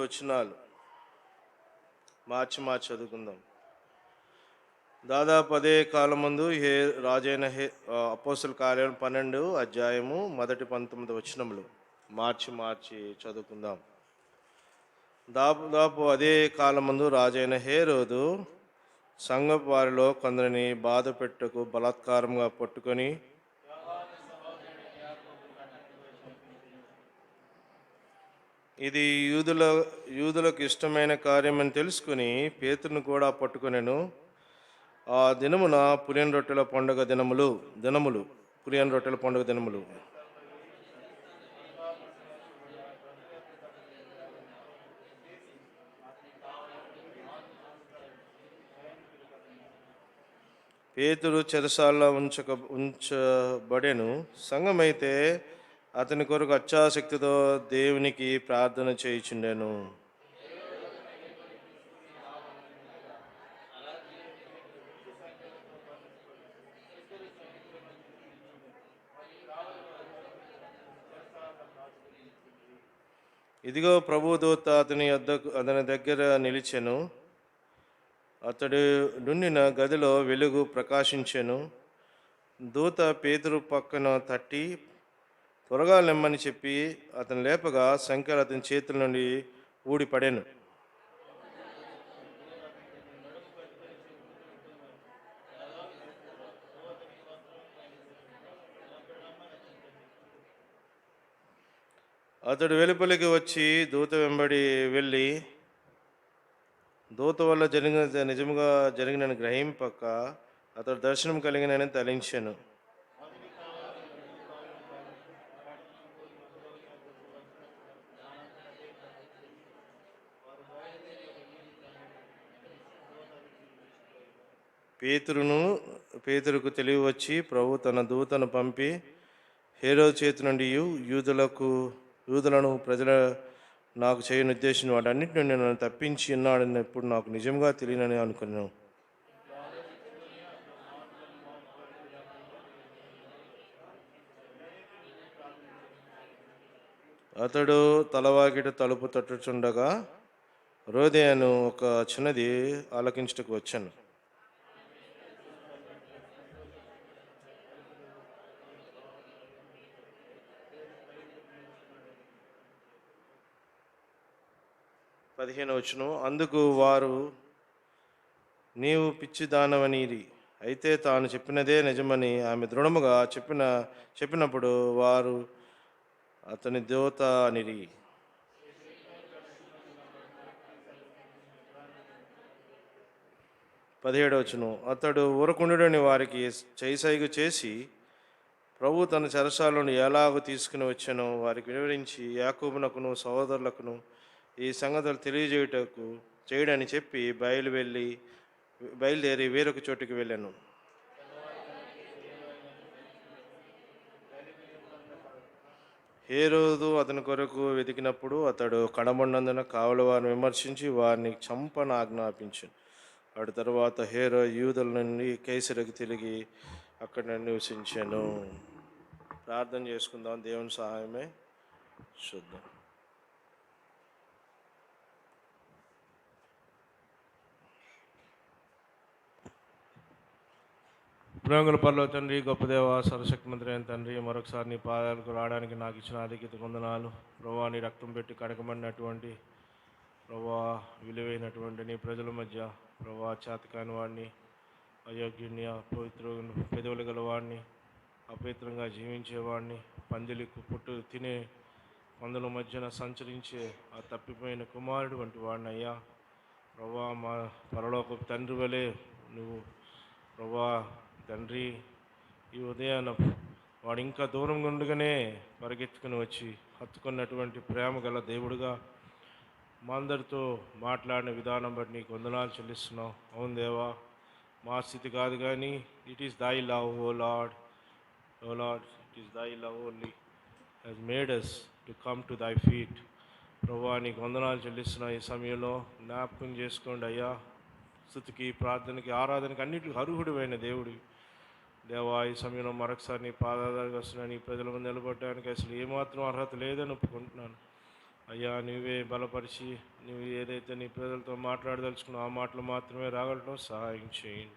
వచనాలు మార్చి చదువుకుందాం. దాదాపు అదే కాలం ముందు రాజైన అపోస్తల కార్యం 12 అధ్యాయము మొదటి 19 వచనములు మార్చి చదువుకుందాం. దాదాపు అదే కాలం ముందు రాజైన హేరోదు సంఘపు వారిలో కొందరిని బాధ పెట్టుకు బలాత్కారంగా పట్టుకొని ఇది యూదులకు ఇష్టమైన కార్యమని తెలుసుకుని పేతురును కూడా పట్టుకొనెను. ఆ దినమున పులియని రొట్టెల పండుగ దినములు పులియని రొట్టెల పండుగ దినములు. పేతురు చెరసాల్లో ఉంచబడెను. సంఘమైతే అతని కొరకు అత్యాసక్తితో దేవునికి ప్రార్థన చేయుచుండెను. ఇదిగో ప్రభుదూత అతని దగ్గర నిలిచెను. అతడు నుండిన గదిలో వెలుగు ప్రకాశించెను. దూత పేతురు పక్కన తట్టి త్వరగా లెమ్మని చెప్పి అతను లేపగా సంఖ్యలు అతని చేతుల నుండి ఊడిపడెను. అతడు వెలుపలికి వచ్చి దూత వెంబడి వెళ్ళి దూత వల్ల నిజముగా జరిగిన గ్రహింపక అతడు దర్శనం కలిగినని తలించెను. పేతురుకు తెలివి వచ్చి ప్రభు తన దూతను పంపి హేరోదు చేతి నుండి యూదులను ప్రజల నాకు చేయని ఉద్దేశించిన వాటన్నిటి నుండి నన్ను తప్పించి ఉన్నాడని ఇప్పుడు నాకు నిజంగా తెలియనని అనుకున్నాను. అతడు తలవాకిట తలుపు తట్టుచుండగా రోదే అను ఒక చిన్నది ఆలకించుటకు వచ్చాను. వచనం. అందుకు వారు నీవు పిచ్చిదానవనిరి, అయితే తాను చెప్పినదే నిజమని ఆమె దృఢముగా చెప్పినప్పుడు వారు అతని దూత అనిరి. వచనం. అతడు ఊరకుండుని వారికి చేయిసైగు చేసి ప్రభు తన చెరసాలను ఎలాగో తీసుకుని వచ్చానో వారికి వివరించి యాకోబునకును సహోదరులకును ఈ సంగతులు చేయడని చెప్పి బయలుదేరి వేరొక చోటుకి వెళ్ళాను. హేరోదు అతని కొరకు వెతికినప్పుడు అతడు కడమన్నందున కావలి వారిని విమర్శించి వారిని చంపన ఆజ్ఞాపించాను. వాటి తర్వాత యూదుల నుండి కైసరికి తిరిగి అక్కడ నివసించాను. ప్రార్థన చేసుకుందాం. దేవుని సహాయమే చూద్దాం. ప్రేమల పరలో తండ్రి, గొప్ప దేవ, సర్వశక్తి మంత్రి అయిన తండ్రి, మరొకసారి నీ పాదాలకు రావడానికి నాకు ఇచ్చిన ఆధిక్యత వందనాలు ప్రభువా. నీ రక్తం పెట్టి కడకబడినటువంటి ప్రభువా, విలువైనటువంటి నీ ప్రజల మధ్య ప్రభువా, చేతకాని వాడిని, అయోగ్యుని, పెదవులు గలవాడిని, అపవిత్రంగా జీవించేవాడిని, పందిలి పుట్టు తినే పందుల మధ్యన సంచరించే ఆ తప్పిపోయిన కుమారుడు వంటి వాడిని అయ్యా ప్రభువా. మా పరలోకపు తండ్రి వలె నువ్వు ప్రభువా తండ్రి ఈ ఉదయాన వాడు ఇంకా దూరంగా ఉండగానే పరిగెత్తుకుని వచ్చి హత్తుకున్నటువంటి ప్రేమ గల దేవుడుగా మా అందరితో మాట్లాడిన విధానం బట్టి నీకు వందనాలు చెల్లిస్తున్నాం. అవును దేవా, మా స్థితి కాదు కానీ it is thy love O Lord, it is thy love only has made us to come to thy feet. ప్రభువా నీకు వందనాలు చెల్లిస్తున్నా. ఈ సమయంలో జ్ఞాపకం చేసుకోండి అయ్యా. స్తుతికి, ప్రార్థనకి, ఆరాధనకి అన్నిటికీ అర్హుడైన దేవుడు దేవా. ఈ సమయంలో మరొకసారి నీ పాదాలకు వస్తున్నా. నీ ప్రజల ముందు నిలబడడానికి అసలు ఏమాత్రం అర్హత లేదని ఒప్పుకుంటున్నాను. అయ్యా నీవే బలపరిచి నువ్వు ఏదైతే నీ ప్రజలతో మాట్లాడదలుచుకున్నావు ఆ మాటలు మాత్రమే రాగలటం సహాయం చేయండి.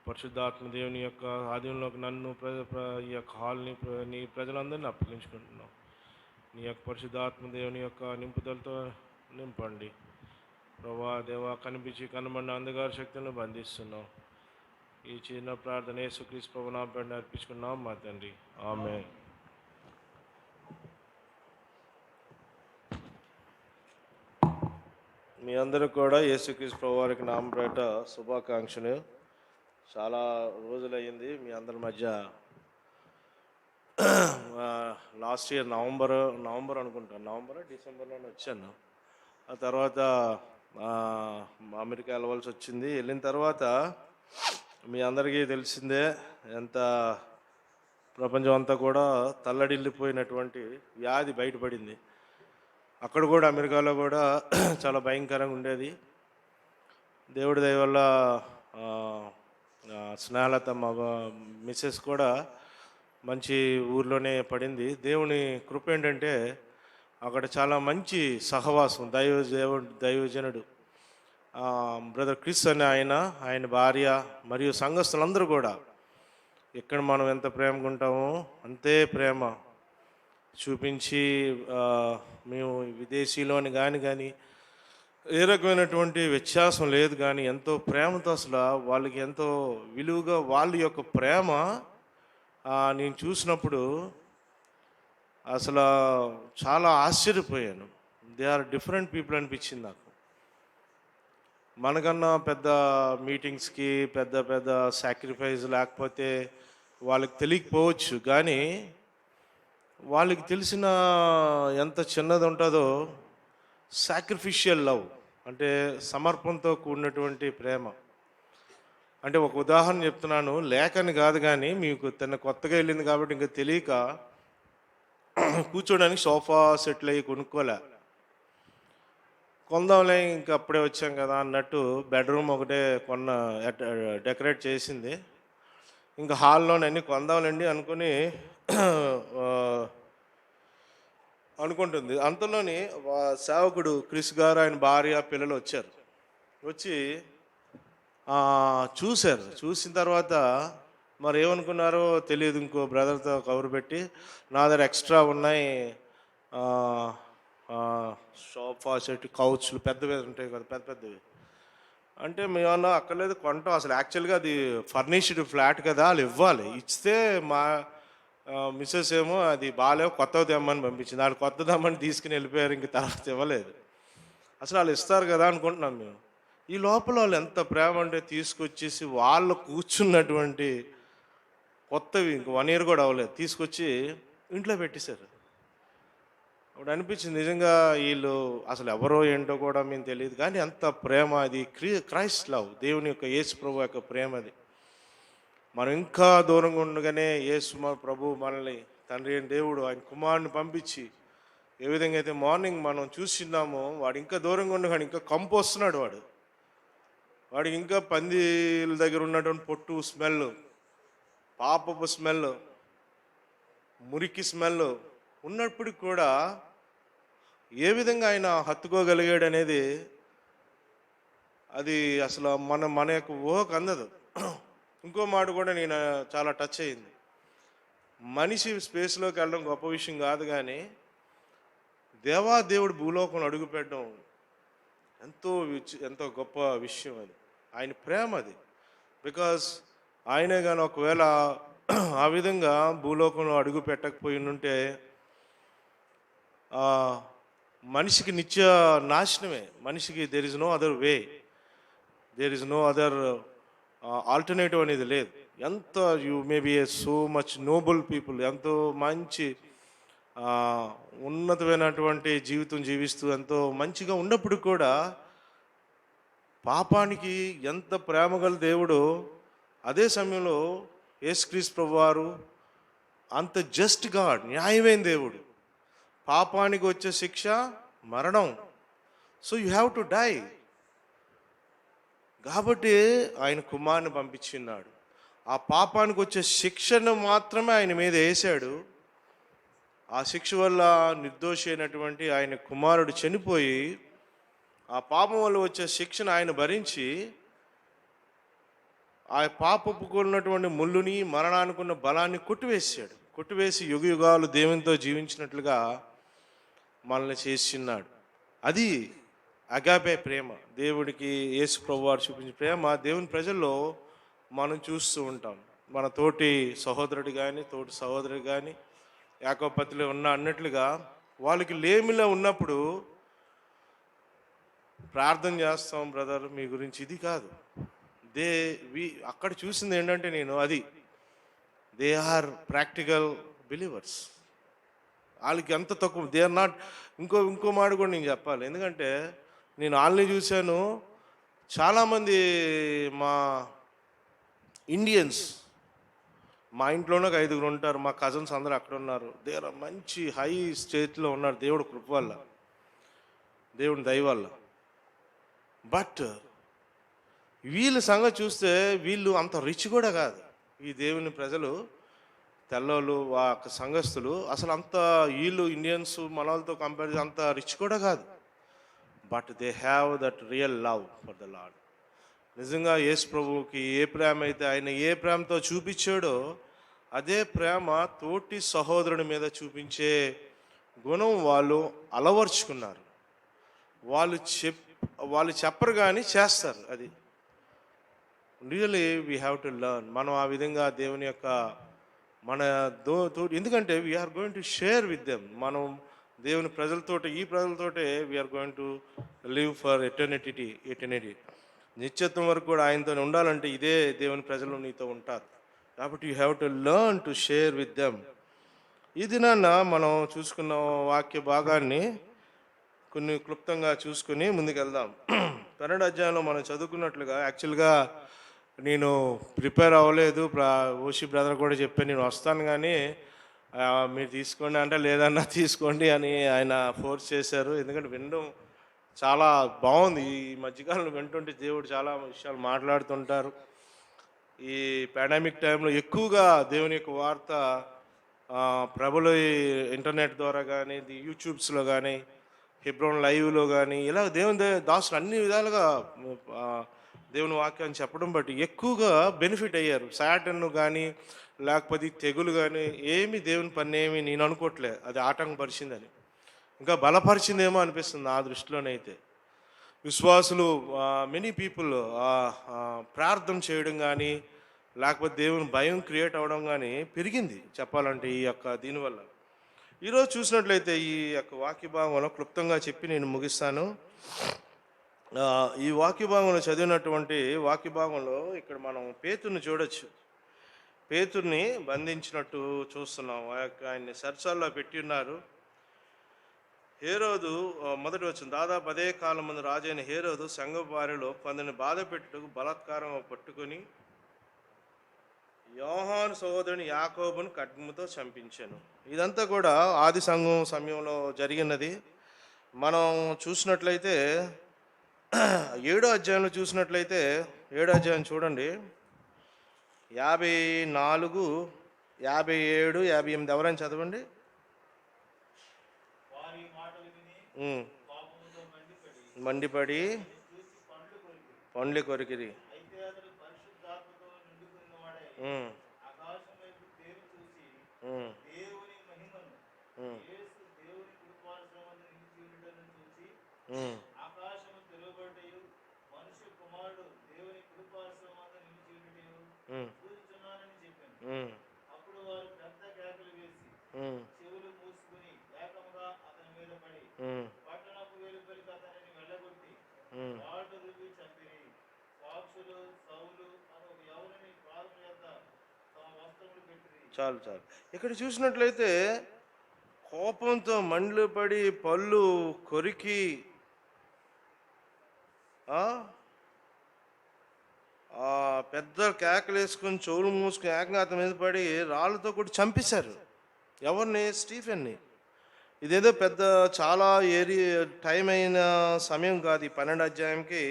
పరిశుద్ధాత్మ దేవుని యొక్క ఆధీనంలోకి నన్ను ఈ యొక్క హాల్ని నీ ప్రజలందరినీ అప్పగించుకుంటున్నాం. నీ యొక్క పరిశుద్ధాత్మ దేవుని యొక్క నింపుదలతో నింపండి ప్రభా. దేవా కనిపించి కనబడిన అంధకార శక్తులను బంధిస్తున్నాం. ఈ చిన్న ప్రార్థన యేసుక్రీస్తు ప్రభువు నామమున అర్పించుకున్నాం మా తండ్రి, ఆమేన్. మీ అందరూ కూడా యేసుక్రీస్తు ప్రభువారికి నామపేట శుభాకాంక్షలు. చాలా రోజులయ్యింది మీ అందరి మధ్య. లాస్ట్ ఇయర్ నవంబర్ అనుకుంటాను, డిసెంబర్లోనే వచ్చాను. ఆ తర్వాత అమెరికా వెళ్ళవలసి వచ్చింది. వెళ్ళిన తర్వాత మీ అందరికీ తెలిసిందే ఎంత ప్రపంచం అంతా కూడా తల్లడిల్లిపోయినటువంటి వ్యాధి బయటపడింది. అక్కడ కూడా అమెరికాలో కూడా చాలా భయంకరంగా ఉండేది. దేవుడి దయ వల్ల స్నేహలత మా మిస్సెస్ కూడా మంచి ఊర్లోనే పడింది. దేవుని కృప ఏంటంటే అక్కడ చాలా మంచి సహవాసం, దైవజనుడు బ్రదర్ క్రిస్ అని ఆయన భార్య మరియు సంఘస్థులందరూ కూడా ఇక్కడ మనం ఎంత ప్రేమగా ఉంటామో అంతే ప్రేమ చూపించి మేము విదేశీలోని కానీ ఏ రకమైనటువంటి వ్యత్యాసం లేదు. కానీ ఎంతో ప్రేమతో అసలు వాళ్ళకి ఎంతో విలువగా వాళ్ళ యొక్క ప్రేమ నేను చూసినప్పుడు అసలు చాలా ఆశ్చర్యపోయాను. దే ఆర్ డిఫరెంట్ పీపుల్ అనిపించింది నాకు. మనకన్నా పెద్ద మీటింగ్స్కి పెద్ద సాక్రిఫైస్ లేకపోతే వాళ్ళకి తెలియకపోవచ్చు, కానీ వాళ్ళకి తెలిసిన ఎంత చిన్నది ఉంటుందో సాక్రిఫిషియల్ లవ్ అంటే సమర్పణతో కూడినటువంటి ప్రేమ. అంటే ఒక ఉదాహరణ చెప్తున్నాను, లేఖని కాదు కానీ మీకు కొత్తగా వెళ్ళింది కాబట్టి ఇంకా తెలియక కూర్చోడానికి సోఫా సెట్లు అయ్యి కొనుక్కోలే, కొందాంలే ఇంకా అప్పుడే వచ్చాం కదా అన్నట్టు బెడ్రూమ్ ఒకటే డెకరేట్ చేసింది. ఇంకా హాల్లోనన్నీ కొందాంలేండి అనుకుంటుంది. అంతలోని సేవకుడు క్రిస్ గారు ఆయన భార్య పిల్లలు వచ్చి చూశారు. చూసిన తర్వాత మరి ఏమనుకున్నారో తెలియదు, ఇంకో బ్రదర్తో కబురు పెట్టి నా దగ్గర ఎక్స్ట్రా ఉన్నాయి సోఫా సెట్ కౌచ్లు పెద్దవి ఉంటాయి కదా, పెద్దవి అంటే మేమన్నా అక్కర్లేదు కొంటాం. అసలు యాక్చువల్గా అది ఫర్నిష్డ్ ఫ్లాట్ కదా, వాళ్ళు ఇవ్వాలి. ఇస్తే మా మిస్సెస్ ఏమో అది బాగాలేవు కొత్తది తెమ్మని పంపించింది. వాళ్ళు కొత్త తెమ్మని తీసుకుని వెళ్ళిపోయారు, ఇంక తర్వాత ఇవ్వలేదు. అసలు వాళ్ళు ఇస్తారు కదా అనుకుంటున్నాం మేము. ఈ లోపల వాళ్ళు ఎంత ప్రేమ అంటే తీసుకొచ్చేసి వాళ్ళు కూర్చున్నటువంటి కొత్తవి ఇంక 1 year కూడా అవ్వలేదు తీసుకొచ్చి ఇంట్లో పెట్టేశారు. అప్పుడు అనిపించింది నిజంగా వీళ్ళు అసలు ఎవరో ఏంటో కూడా మేము తెలియదు, కానీ అంత ప్రేమ. అది క్రైస్ట్ లవ్, దేవుని యొక్క యేసు ప్రభు యొక్క ప్రేమ. అది మనం ఇంకా దూరంగా ఉండగానే యేసు ప్రభు మనల్ని తండ్రి అయిన దేవుడు ఆయన కుమారుని పంపించి ఏ విధంగా అయితే మార్నింగ్ మనం చూస్తున్నామో వాడు ఇంకా దూరంగా ఉండగానే ఇంకా కంపు వస్తున్నాడు. వాడికి ఇంకా పందిల దగ్గర ఉన్నటువంటి పొట్టు స్మెల్, పాపపు స్మెల్, మురికి స్మెల్ ఉన్నప్పుడు కూడా ఏ విధంగా ఆయన హత్తుకోగలిగాడు అనేది అది అసలు మన యొక్క ఊహకు అందదు. ఇంకో మాట కూడా నేను చాలా టచ్ అయింది. మనిషి స్పేస్లోకి వెళ్ళడం గొప్ప విషయం కాదు, కానీ దేవుడు భూలోకంలో అడుగుపెట్టడం ఎంతో గొప్ప విషయం. అది ఆయన ప్రేమ. అది బికాజ్ ఆయనే కానీ ఒకవేళ ఆ విధంగా భూలోకంలో అడుగు పెట్టకపోయి ఉంటే మనిషికి నిత్య నాశనమే. మనిషికి there is no other way, there is no other alternative అనేది లేదు. ఎంత you may be so much noble people, ఎంతో మంచి ఉన్నతమైనటువంటి జీవితం జీవిస్తూ ఎంతో మంచిగా ఉన్నప్పుడు కూడా పాపానికి ఎంత ప్రేమ గల దేవుడు, అదే సమయంలో యేసుక్రీస్తు ప్రభువారు అంత జస్ట్ గాడ్, న్యాయమైన దేవుడు. పాపానికి వచ్చే శిక్ష మరణం, so you have to die. కాబట్టి ఆయన కుమారుని పంపించిన్నాడు. ఆ పాపానికి వచ్చే శిక్షను మాత్రమే ఆయన మీద వేసాడు. ఆ శిక్ష వల్ల నిర్దోషి అయినటువంటి ఆయన కుమారుడు చనిపోయి ఆ పాపం వల్ల వచ్చే శిక్షను ఆయన భరించి ఆ పాపపు ఉన్నటువంటి ముళ్ళుని మరణానికి ఉన్న బలాన్ని కొట్టివేసాడు. కొట్టివేసి యుగ యుగాలు దేవునితో జీవించినట్లుగా మనల్ని చేసిన్నాడు. అది అగాపే ప్రేమ. దేవుడికి యేసు ప్రభు వారు చూపించిన ప్రేమ దేవుని ప్రజల్లో మనం చూస్తూ ఉంటాం. మన తోటి సహోదరుడు కానీ తోటి సహోదరుడు కానీ యాకోబు పత్రికలో ఉన్న అన్నట్లుగా వాళ్ళకి లేమిలో ఉన్నప్పుడు ప్రార్థన చేస్తాం, బ్రదర్ మీ గురించి. ఇది కాదు. అక్కడ చూసింది ఏంటంటే నేను దే ఆర్ ప్రాక్టికల్ బిలీవర్స్. వాళ్ళకి ఎంత తక్కువ, దే ఆర్ నాట్. ఇంకో మాట కూడా నేను చెప్పాలి. ఎందుకంటే నేను వాళ్ళని చూశాను. చాలామంది మా ఇండియన్స్, మా ఇంట్లోనే ఒక 5గురు ఉంటారు. మా కజిన్స్ అందరూ అక్కడ ఉన్నారు. దే ఆర్ మంచి హై స్టేజ్లో ఉన్నారు దేవుడు కృప వల్ల, దేవుని దయ వల్ల. బట్ వీళ్ళ సంగతి చూస్తే వీళ్ళు అంత రిచ్ కూడా కాదు. ఈ దేవుని ప్రజలు, తెల్లోళ్ళు, ఆ సంఘస్థులు అసలు అంత, వీళ్ళు ఇండియన్స్ మన వాళ్ళతో కంపేర్ అంత రిచ్ కూడా కాదు. But they have that real love for the lord. నిజంగా యేసు ప్రభువుకి ఏ ప్రేమ అయితే ఆయన ఏ ప్రేమతో చూపించాడో అదే ప్రేమ తోటి సహోదరుని మీద చూపించే గుణం వాళ్ళు అలవర్చుకున్నారు. వాళ్ళు చెప్పరు కానీ చేస్తారు. అది really we have to learn. మనం ఆ విధంగా దేవుని యొక్క మన ఎందుకంటే we are going to share with them. మనం దేవుని ప్రజలతోటి, ఈ ప్రజలతోటే we are going to live for eternity. నిత్యత్వం వరకు కూడా ఆయనతో ఉండాలంటే ఇదే దేవుని ప్రజలు నీతో ఉంటారు. కాబట్టి you have to learn to share with them. ఈ దినాన్న మనం చూసుకున్న వాక్య భాగాన్ని కొన్ని క్లుప్తంగా చూసుకుని ముందుకెళ్దాం. 12వ అధ్యాయంలో మనం చదువుకున్నట్లుగా, యాక్చువల్గా నేను ప్రిపేర్ అవ్వలేదు. ఓషి బ్రదర్ కూడా చెప్పాను నేను వస్తాను కానీ మీరు తీసుకోండి అంటే లేదన్నా తీసుకోండి అని ఆయన ఫోర్స్ చేశారు. ఎందుకంటే వినడం చాలా బాగుంది. ఈ మధ్యకాలంలో వింటుంటే దేవుడు చాలా విషయాలు మాట్లాడుతుంటారు. ఈ పాండమిక్ టైంలో ఎక్కువగా దేవుని యొక్క వార్త ప్రభులు ఇంటర్నెట్ ద్వారా కానీ, యూట్యూబ్స్లో కానీ, హెబ్రోన్ లైవ్లో కానీ, ఇలా దేవుని దాసులు అన్ని విధాలుగా దేవుని వాక్యాన్ని చెప్పడం బట్టి ఎక్కువగా బెనిఫిట్ అయ్యారు. సాటన్ను కానీ లేకపోతే తెగులు కానీ ఏమి దేవుని పని ఏమి నేను అనుకోవట్లే అది ఆటంకపరిచిందని, ఇంకా బలపరిచిందేమో అనిపిస్తుంది నా దృష్టిలోనైతే. విశ్వాసులు మెనీ పీపుల్ ప్రార్థన చేయడం కానీ లేకపోతే దేవుని భయం క్రియేట్ అవ్వడం కానీ పెరిగింది చెప్పాలంటే ఈ యొక్క దీనివల్ల. ఈరోజు చూసినట్లయితే ఈ యొక్క వాక్య భాగంలో క్లుప్తంగా చెప్పి నేను ముగిస్తాను. ఈ వాక్య భాగంలో చదివినటువంటి వాక్య భాగంలో ఇక్కడ మనం పేతుర్ని చూడొచ్చు. పేతుర్ని బంధించినట్టు చూస్తున్నాం. ఆయన్ని సర్చాల్లో పెట్టి ఉన్నారు. హేరోదు మొదటి వచ్చిన దాదాపు అదే కాలం ముందు రాజైన హేరోదు సంఘపు వారిలో కొందరిని బాధ పెట్టుటకు బలాత్కారం పట్టుకొని యోహాను సహోదరుని యాకోబును ఖడ్గముతో చంపించాను. ఇదంతా కూడా ఆది సంఘం సమయంలో జరిగినది. మనం చూసినట్లయితే 7వ అధ్యాయంలో చూసినట్లయితే 7వ అధ్యాయం చూడండి, 54, 57, 58 ఎవరైనా చదవండి. మండిపడి పండ్లు కొరికిరి. చాలు చాలు. ఇక్కడ చూసినట్లయితే కోపంతో మండ్లు పడి పళ్ళు కొరికి పెద్ద కేకలు వేసుకొని చెవులు మూసుకొని ఏకంగా అతని మీద పడి రాళ్ళతో కూడా చంపేశారు. ఎవరిని? స్టీఫెన్ని. ఇదేదో పెద్ద చాలా టైం అయిన సమయం కాదు. ఈ 12వ అధ్యాయంకి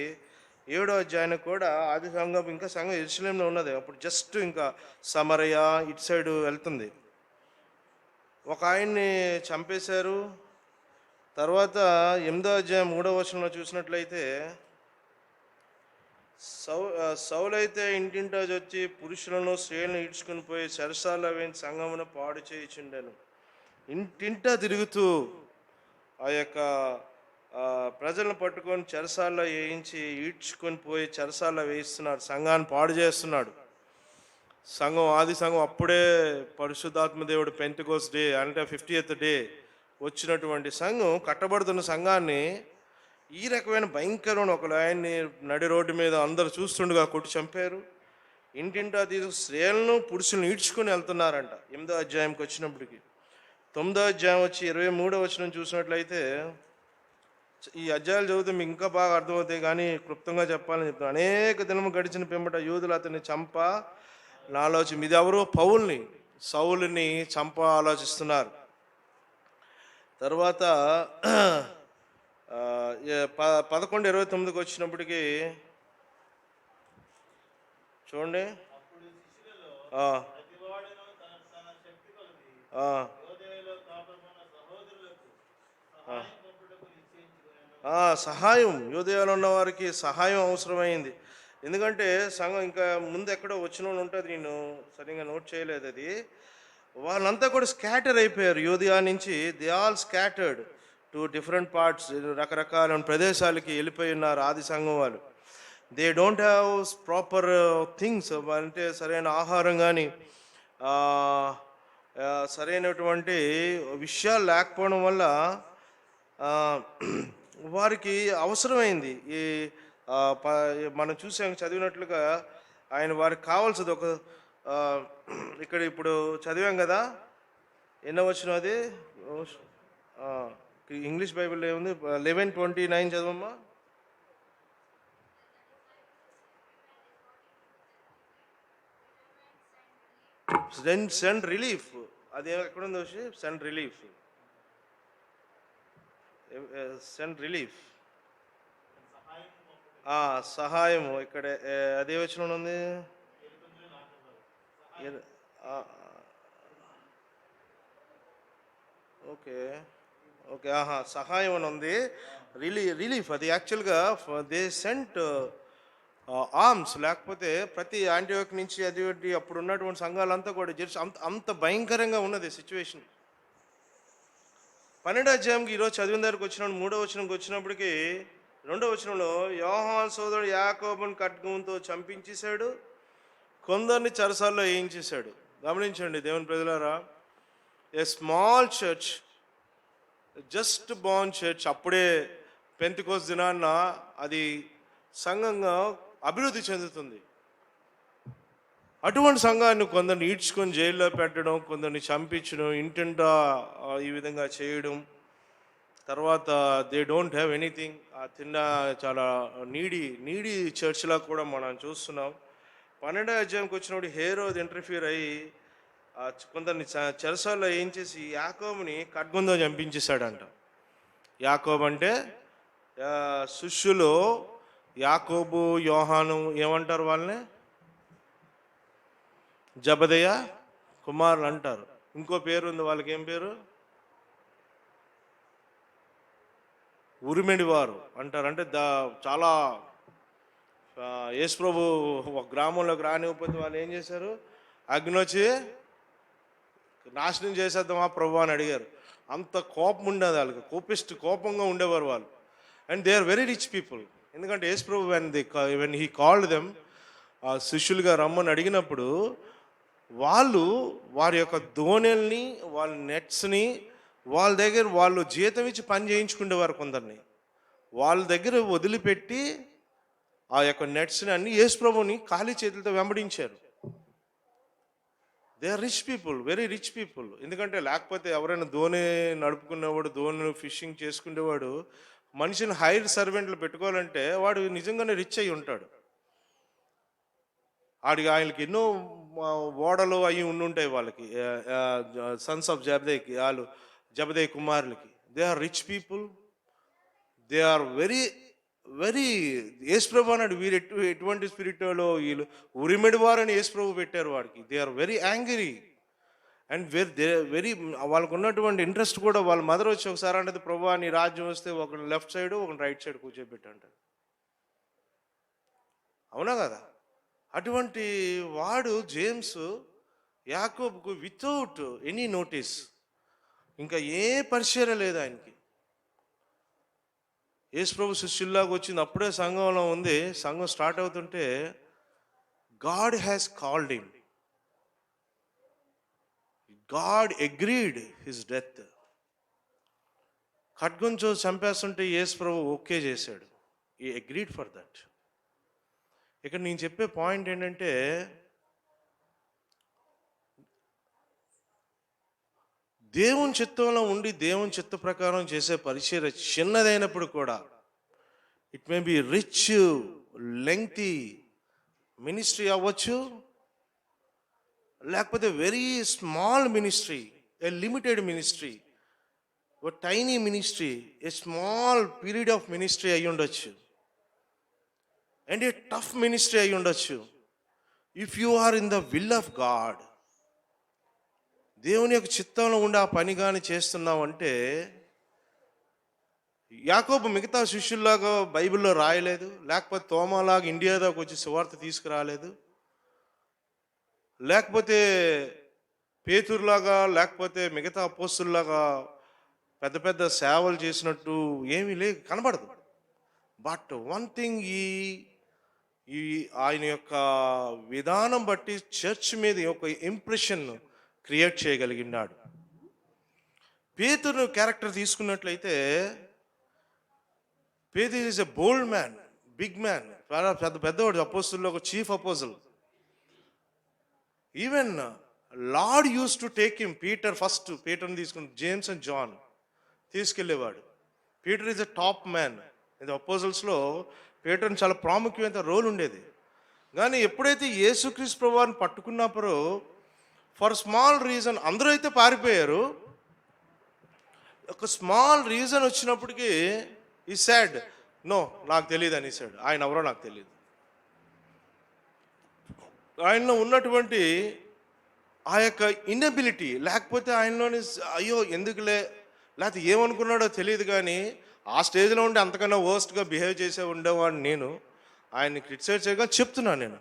7వ అధ్యాయానికి కూడా ఆది సంఘం ఇంకా సంఘం యెరూషలేములో ఉన్నది. అప్పుడు జస్ట్ ఇంకా సమరయ ఇటు సైడ్ వెళ్తుంది. ఒక ఆయన్ని చంపేశారు. తర్వాత 8వ అధ్యాయం 3వ వచనంలో చూసినట్లయితే సౌలైతే ఇంటింటా వచ్చి పురుషులను స్త్రీలను ఈడ్చుకుని పోయి చెరసాల్లో వేయించి సంఘమును పాడు చేయుచుండెను. ఇంటింటా తిరుగుతూ ఆ యొక్క ప్రజలను పట్టుకొని చెరసాల్లో వేయించి ఈడ్చుకొని పోయి చెరసాల్లో వేయిస్తున్నాడు. సంఘాన్ని పాడు చేస్తున్నాడు. ఆది సంఘం అప్పుడే పరిశుద్ధాత్మ దేవుడు పెంటెకోస్ట్ డే అంటే 50th డే వచ్చినటువంటి సంఘం, కట్టబడుతున్న సంఘాన్ని ఈ రకమైన భయంకరమైన ఒక ఆయన్ని నడి రోడ్డు మీద అందరు చూస్తుండగా కొట్టి చంపారు. ఇంటింటా తీసుకు స్త్రీలను పురుషులను ఈడ్చుకొని వెళ్తున్నారంట. 8వ అధ్యాయంకి వచ్చినప్పటికి 9వ అధ్యాయం వచ్చి 23వ వచనం చూసినట్లయితే, ఈ అధ్యాయాలు చదివితే మీకు ఇంకా బాగా అర్థమవుతాయి, కానీ క్లుప్తంగా చెప్పాలని చెప్తాను. అనేక దినము గడిచిన పిమ్మట యూదులు అతన్ని చంప ఆలోచన, ఇది ఎవరు? సౌలుని చంప ఆలోచిస్తున్నారు. తర్వాత 11:29 వచ్చినప్పటికీ చూడండి. సహాయం, యూదయలో ఉన్న వారికి సహాయం అవసరమైంది. ఎందుకంటే సంఘం ఇంకా ముందు ఎక్కడో వచ్చిన ఉంటుంది, నేను సరిగ్గా నోట్ చేయలేదు అది. వాళ్ళంతా కూడా స్కాటర్ అయిపోయారు యూదయా నుంచి. They all scattered to different parts, రకరకాల ప్రదేశాలకి వెళ్ళిపోయి ఉన్నారు ఆది సంఘం వాళ్ళు. They don't have proper things, అంటే సరైన ఆహారం కానీ సరైనటువంటి విషయాలు లేకపోవడం వల్ల వారికి అవసరమైంది. ఈ మనం చూసాం, చదివినట్లుగా ఆయన వారికి కావాల్సింది ఒక ఇక్కడ ఇప్పుడు చదివాం కదా, ఎన్నో వచ్చిన అది ఇంగ్లీష్ బైబిల్లో ఏముంది? 11:29 చదవమ్మా. సెండ్ రిలీఫ్, అది ఎక్కడుందో సెండ్ రిలీఫ్, సహాయము. ఇక్కడ అదే వచనం ఉంది. ఓకే, సహాయం అని ఉంది. రిలీఫ్ అది యాక్చువల్గా దే సెంట్ ఆర్మ్స్. లేకపోతే ప్రతి యాంటీయోక్ నుంచి అది అప్పుడు ఉన్నటువంటి సంఘాలంతా కూడా అంత భయంకరంగా ఉన్నది సిచ్యువేషన్. 12వ అధ్యాయంకి ఈరోజు చదివిన దగ్గరకు వచ్చినప్పుడు 3వ వచనంకి వచ్చినప్పటికీ 2వ వచనంలో యోహాను సోదరుడు యాకోబును ఖడ్గంతో చంపించేశాడు, కొందరిని చెరసాల్లో వేయించేశాడు. గమనించండి దేవుని ప్రజలారా, a small church, just Born church, అప్పుడే పెంతెకోస్తు దినాన్న అది సంఘంగా అభివృద్ధి చెందుతుంది. అటువంటి సంఘాన్ని కొందరిని ఈడ్చుకొని జైల్లో పెట్టడం, కొందరిని చంపించడం, ఇంటింటా ఈ విధంగా చేయడం. తర్వాత దే డోంట్ హ్యావ్ ఎనీథింగ్, చాలా నీడీ చర్చ్లా కూడా మనం చూస్తున్నాం. 12వ అధ్యాయంకి వచ్చినప్పుడు హేరోదు ఇంటర్ఫియర్ అయ్యి కొందరిని చెరసాల్లో వేయించేసి యాకోబుని ఖడ్గంతో చంపించేశాడంట. యాకోబు అంటే శిష్యులు, యాకోబు యోహాను ఏమంటారు వాళ్ళని? జబదయ కుమారులు అంటారు. ఇంకో పేరు ఉంది వాళ్ళకి, ఏం పేరు? ఉరిమెడివారు అంటారు. అంటే చాలా యేసు ప్రభు ఒక గ్రామంలోకి రానివ్వకపోతే వాళ్ళు ఏం చేశారు? అగ్నొచ్చి నాశనం చేసేద్దామా ప్రభు అని అడిగారు. అంత కోపం ఉండేది వాళ్ళకి, కోపంగా ఉండేవారు వాళ్ళు. And they are very rich people. ఎందుకంటే యేసు ప్రభు వెన్ హీ కాల్డ్ దెమ్, శిష్యులుగా రమ్మని అడిగినప్పుడు వాళ్ళు వారి యొక్క దోణెల్ని, వాళ్ళ నెట్స్ని వాళ్ళ దగ్గర వాళ్ళు జీతం ఇచ్చి పని చేయించుకునేవారు. కొందరిని వాళ్ళ దగ్గర వదిలిపెట్టి ఆ యొక్క నెట్స్ని అన్ని యేసు ప్రభుని ఖాళీ చేతులతో వెంబడించారు. They are rich people, very rich people. ఎందుకంటే లేకపోతే ఎవరైనా దోణి నడుపుకునేవాడు, దోణి ఫిషింగ్ చేసుకునేవాడు, మనిషిని హైర్ సర్వెంట్లు పెట్టుకోవాలంటే వాడు నిజంగానే రిచ్ అయి ఉంటాడు. ఆయనకి ఎన్నో ఓడలు అవి ఉండుంటాయి వాళ్ళకి, సన్స్ ఆఫ్ జబదయ్కి, వాళ్ళు జబదయ్ కుమారులకి. They are rich people, they are very యేసుప్రభు అన్నాడు, వీరు ఎటువంటి స్పిరిట్లో వీళ్ళు ఉరిమెడివారని యేసుప్రభు పెట్టారు వాడికి. They are very angry and very వాళ్ళకు ఉన్నటువంటి ఇంట్రెస్ట్ కూడా వాళ్ళ మదర్ వచ్చి ఒకసారి అంటే ప్రభువా నీ రాజ్యం వస్తే ఒకరిని లెఫ్ట్ సైడ్ ఒకరిని రైట్ సైడ్ కూర్చోబెట్టి అంటారు. అవునా కదా? అటువంటి వాడు జేమ్స్ యాకోబుకు వితౌట్ ఎనీ నోటీస్, ఇంకా ఏ పరిచయం లేదు ఆయనకి. యేసు ప్రభు శిష్యుల్లాగా వచ్చింది, అప్పుడే సంఘంలో ఉంది, సంఘం స్టార్ట్ అవుతుంటే God has called him, God agreed his death. ఖడ్గంతో చంపేస్తుంటే యేసు ప్రభు ఓకే చేశాడు, ఈ అగ్రీడ్ ఫర్ దట్. ఇక్కడ నేను చెప్పే పాయింట్ ఏంటంటే, దేవుని చిత్తంలో ఉండి దేవుని చిత్త ప్రకారం చేసే పరిచర్య చిన్నదైనప్పుడు కూడా, it may be rich lengthy ministry అవ్వచ్చు, లేకపోతే very small ministry, a limited ministry, a tiny ministry, a small period of ministry అయి ఉండొచ్చు, అండ్ ఏ టఫ్ మినిస్ట్రీ అయి ఉండొచ్చు. If you are in the will of God, దేవుని యొక్క చిత్తంలో ఉండి ఆ పని కానీ చేస్తున్నావు అంటే, యాకోబు మిగతా శిష్యుల్లాగా బైబిల్లో రాయలేదు, లేకపోతే తోమాలాగా ఇండియా దాకా వచ్చి సువార్త తీసుకురాలేదు, లేకపోతే పేతురులాగా లేకపోతే మిగతా అపోస్తుల్లాగా పెద్ద పెద్ద సేవలు చేసినట్టు ఏమీ కనబడదు. బట్ వన్ థింగ్, ఈ ఆయన యొక్క విధానం బట్టి చర్చ్ మీద ఒక ఇంప్రెషన్ క్రియేట్ చేయగలిగినాడు. పేతురు క్యారెక్టర్ తీసుకున్నట్లయితే, Pethuru is a bold man, big man, పెద్దవాడు, అపోస్తుల్లో ఒక chief apostle. Even Lord use to take him. పీటర్ని తీసుకుని జేమ్స్ అండ్ జాన్ తీసుకెళ్ళేవాడు. Peter is a top man. ఇది అపోజల్స్లో పీటర్ని చాలా ప్రాముఖ్యమైన రోల్ ఉండేది. కానీ ఎప్పుడైతే యేసుక్రీస్తు ప్రభువుని పట్టుకున్నప్పుడు, ఫర్ స్మాల్ రీజన్ అందరూ అయితే పారిపోయారు, ఒక స్మాల్ రీజన్ వచ్చినప్పటికీ ఈ సాడ్ నో నాకు తెలియదు అనేసాడు. ఆయన ఎవరో నాకు తెలియదు. ఆయనలో ఉన్నటువంటి ఆ యొక్క ఇన్నబిలిటీ, లేకపోతే ఆయనలోని అయ్యో ఎందుకులే, లేకపోతే ఏమనుకున్నాడో తెలియదు, కానీ ఆ స్టేజ్లో ఉండి అంతకన్నా వర్స్ట్గా బిహేవ్ చేసే ఉండేవాడిని నేను. ఆయన్ని క్రిటిసైజ్ చేయగా చెప్తున్నాను నేను.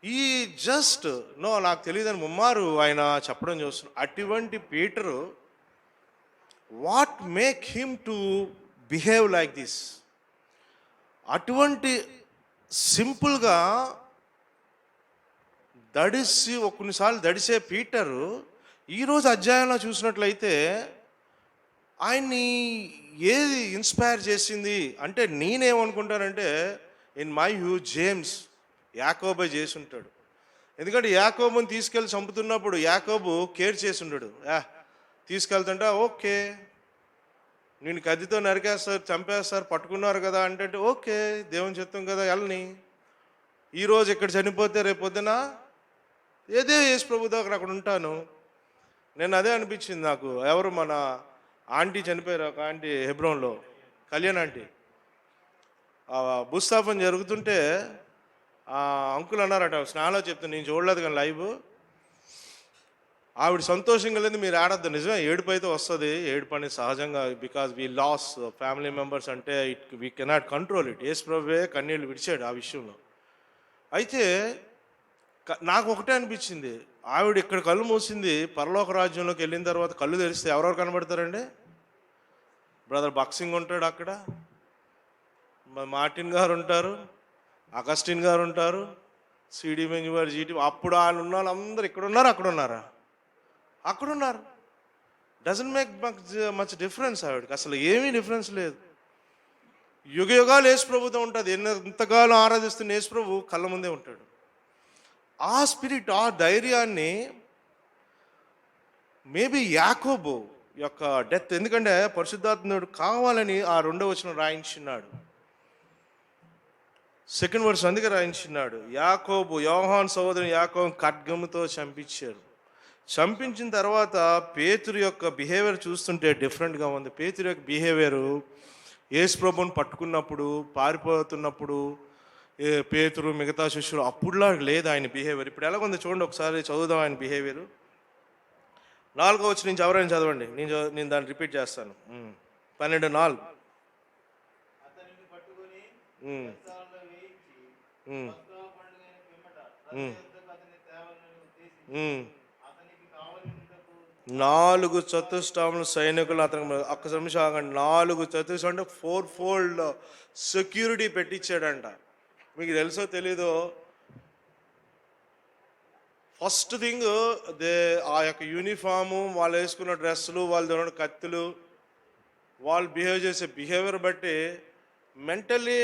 ఈ జస్ట్ నో నాకు తెలియదని ముమ్మారు ఆయన చెప్పడం చూస్తున్నాను. అటువంటి Peter, what make him to behave like this? అటువంటి సింపుల్గా కొన్నిసార్లు దడిసే పీటరు ఈరోజు అధ్యాయంలో చూసినట్లయితే ఆయన్ని ఏది ఇన్స్పైర్ చేసింది అంటే, నేనేమనుకుంటానంటే, ఇన్ మై వ్యూ జేమ్స్ యాకోబే చేసి ఉంటాడు. ఎందుకంటే యాకోబుని తీసుకెళ్ళి చంపుతున్నప్పుడు యాకోబు కేర్ చేసి ఉంటాడు. తీసుకెళ్తుంటే ఓకే, నేను కత్తితో నరికేస్తారు, చంపేస్తారు, పట్టుకున్నారు కదా అంటే ఓకే, దేవుని చిత్తం కదా వెళ్ళని. ఈరోజు ఇక్కడ చనిపోతే రేపు పొద్దున ఏదే యేసు ప్రభు దగ్గర అక్కడ ఉంటాను. నేను అదే అనిపించింది నాకు. ఎవరు మన ఆంటీ చనిపోయారు, ఒక ఆంటీ హెబ్రోన్లో, కళ్యాణ్ ఆంటీ. భూస్థాపన జరుగుతుంటే అంకుల్ అన్నారట, స్నానంలో చెప్తాను, నేను చూడలేదు కానీ లైవ్. ఆవిడ సంతోషంగా లేదు, మీరు ఆడద్దు. నిజమే, ఏడుపు అయితే వస్తుంది, ఏడుపు అనేది సహజంగా, because we loss family members, అంటే we cannot control it. Yesu ప్రభువే కన్నీళ్ళు విడిచాడు ఆ విషయంలో. అయితే నాకు ఒకటే అనిపించింది, ఆవిడ ఇక్కడ కళ్ళు మూసింది, పరలోక రాజ్యంలోకి వెళ్ళిన తర్వాత కళ్ళు తెరిస్తే ఎవరెవరు కనబడతారండి? బ్రదర్ బక్సింగ్ ఉంటాడు అక్కడ, మార్టిన్ గారు ఉంటారు, అగస్టిన్ గారు ఉంటారు, సిడి మెంజు గారు, జీటీ. అప్పుడు వాళ్ళు ఉన్న వాళ్ళందరూ ఇక్కడ ఉన్నారు, అక్కడ ఉన్నారా? అక్కడ ఉన్నారు. Doesn't make much difference. ఆవిడకి అసలు ఏమీ డిఫరెన్స్ లేదు. యుగ యుగాలు యేసు ప్రభుతో ఉంటుంది. ఎంతకాలం ఆరాధిస్తున్న యేసు ప్రభు కళ్ళ ముందే ఉంటాడు. ఆ స్పిరిట్, ఆ ధైర్యాన్ని మేబీ యాకోబు యొక్క డెత్, ఎందుకంటే పరిశుద్ధాత్ముడు కావాలని ఆ 2వ వచనం రాయించున్నాడు, 2nd వర్స్ అందుకే రాయించున్నాడు. యాకోబు, యోహాను సోదరుని యాకోబు ఖడ్గముతో చంపించారు. చంపించిన తర్వాత పేతురు యొక్క బిహేవియర్ చూస్తుంటే డిఫరెంట్గా ఉంది. పేతురు యొక్క బిహేవియరు యేసు ప్రభువుని పట్టుకున్నప్పుడు, పారిపోతున్నప్పుడు, పేతురు మిగతా శిష్యులు అప్పుడులా లేదు ఆయన బిహేవియర్. ఇప్పుడు ఎలాగుంది చూడండి, ఒకసారి చదువుదాం ఆయన బిహేవియర్. 4వ వచనం నుంచి ఎవరైనా చదవండి, నేను దాన్ని రిపీట్ చేస్తాను. 12:4. నాలుగు చతుష్టముల సైనికులు అతను ఒక్క నిమిషం ఆగండి. 4 చతుష్టం అంటే 4-fold సెక్యూరిటీ పెట్టించాడంట. మీకు తెలుసో తెలీదో, ఫస్ట్ థింగ్ ఆ యొక్క యూనిఫాము, వాళ్ళు వేసుకున్న డ్రెస్సులు, వాళ్ళు తిన్న కత్తులు, వాళ్ళు బిహేవ్ చేసే బిహేవియర్ బట్టి మెంటల్లీ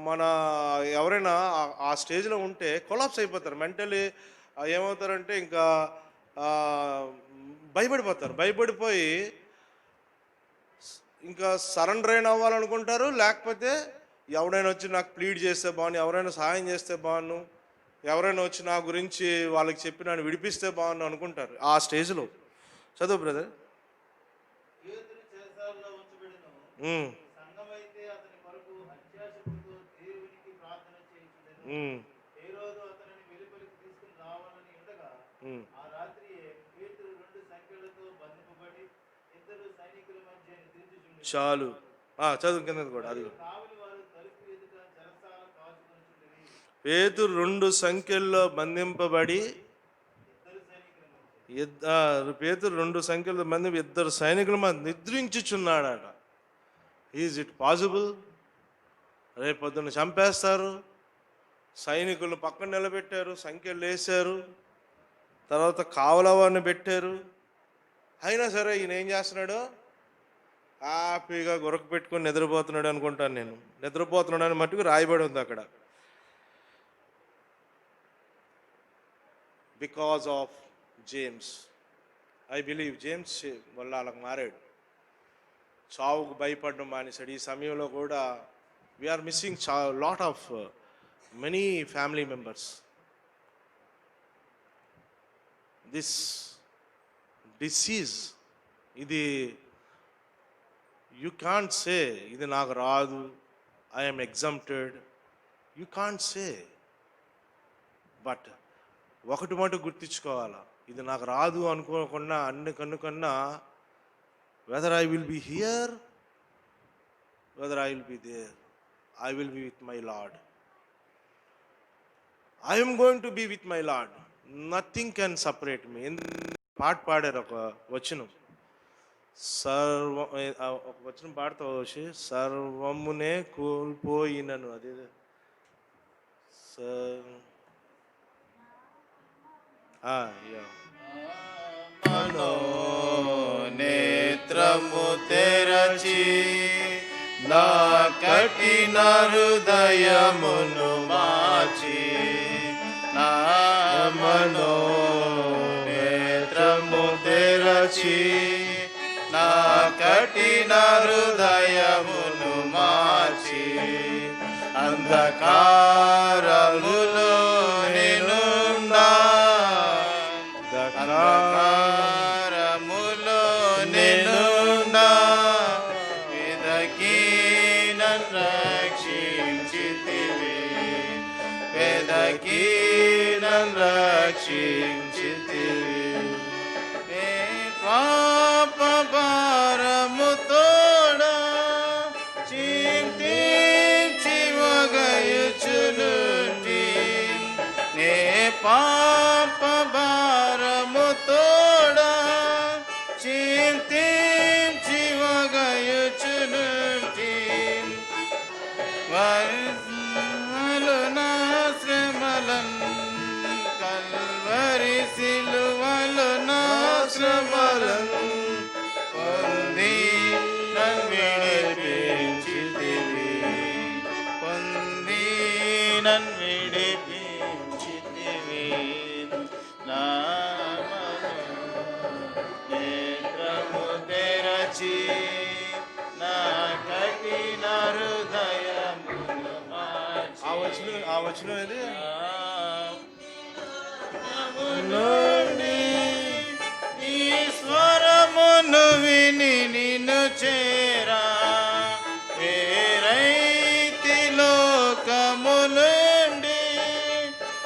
మన ఎవరైనా ఆ స్టేజ్లో ఉంటే కొలాప్స్ అయిపోతారు. మెంటల్లీ ఏమవుతారంటే ఇంకా భయపడిపోతారు. భయపడిపోయి ఇంకా సరెండర్ అయిన అవ్వాలనుకుంటారు, లేకపోతే ఎవరైనా వచ్చి నాకు ప్లీడ్ చేస్తే బాగుండు, ఎవరైనా సహాయం చేస్తే బాగుండు, ఎవరైనా వచ్చి నా గురించి వాళ్ళకి చెప్పి నన్ను విడిపిస్తే బాగుండు అనుకుంటారు ఆ స్టేజ్లో. చదువు బ్రదర్. చాలు, చదువు కింద కూడా. అది పేతురు 2 సంఖ్యల్లో బంధింపబడి, పేతురు 2 సంఖ్యలో మంది 2 సైనికుల మధ్య నిద్రించుచున్నాడట. Is it possible? రేపొద్దున చంపేస్తారు. సైనికులు పక్కన నిలబెట్టారు, సంఖ్యలు వేశారు, తర్వాత కావలవాడిని పెట్టారు. అయినా సరే ఈయన ఏం చేస్తున్నాడు? హ్యాపీగా గొరక పెట్టుకొని నిద్రపోతున్నాడు అనుకుంటాను నేను. నిద్రపోతున్నాడు అని మట్టుకు రాయబడి ఉంది అక్కడ. Because of James, I believe James వల్ల వాళ్ళకి మారాడు. చావుకు భయపడడం మానేశాడు. ఈ సమయంలో కూడా we're missing lot of many family members. This disease, ఇది యూ కాంట్ సే ఇది నాకు రాదు, I'm exempted, you can't say. But ఒకటి మటు గుర్తించుకోవాలా, ఇది నాకు రాదు అనుకోకుండా కన్నా whether I will be here, whether I will be there, I will be with my Lord. I am going to be with my Lord. Nothing can separate me. పాట పాడారు ఒక వచనం, ఒక వచనం పాడుతూ వచ్చి, సర్వమునే కోల్పోయినను, అదే నేత్రము తెరచి నా కఠిన హృదయమును మార్చి, నా మనో నేత్రము తెరచి నా కఠిన హృదయమును మార్చి, అంధకారములో నేనున్నా, అంధకారములో నేనున్నా, వెదకి నన్ను రక్షించితివి, వెదకి నన్ను రక్షించితివి. పాప భారము తోడా చింతించి వగయుచునుంటి, నే పాప భారము తోడా చింతించి వగయుచునుంటి, వాళ్ళు నా శ్రమలన్ కల్వరి సిలువలు నా శ్రమలన్ పొంది నన్ను విడిపించితివి, పొంది నన్ను విడిపించితివి. నా నేత్రము తెరచి నా కఠిన హృదయమును మార్చి, ఆ వచనం ఏది? నీ స్వరమును విని నిన్ను చేరా, రైతి లోకములుండి,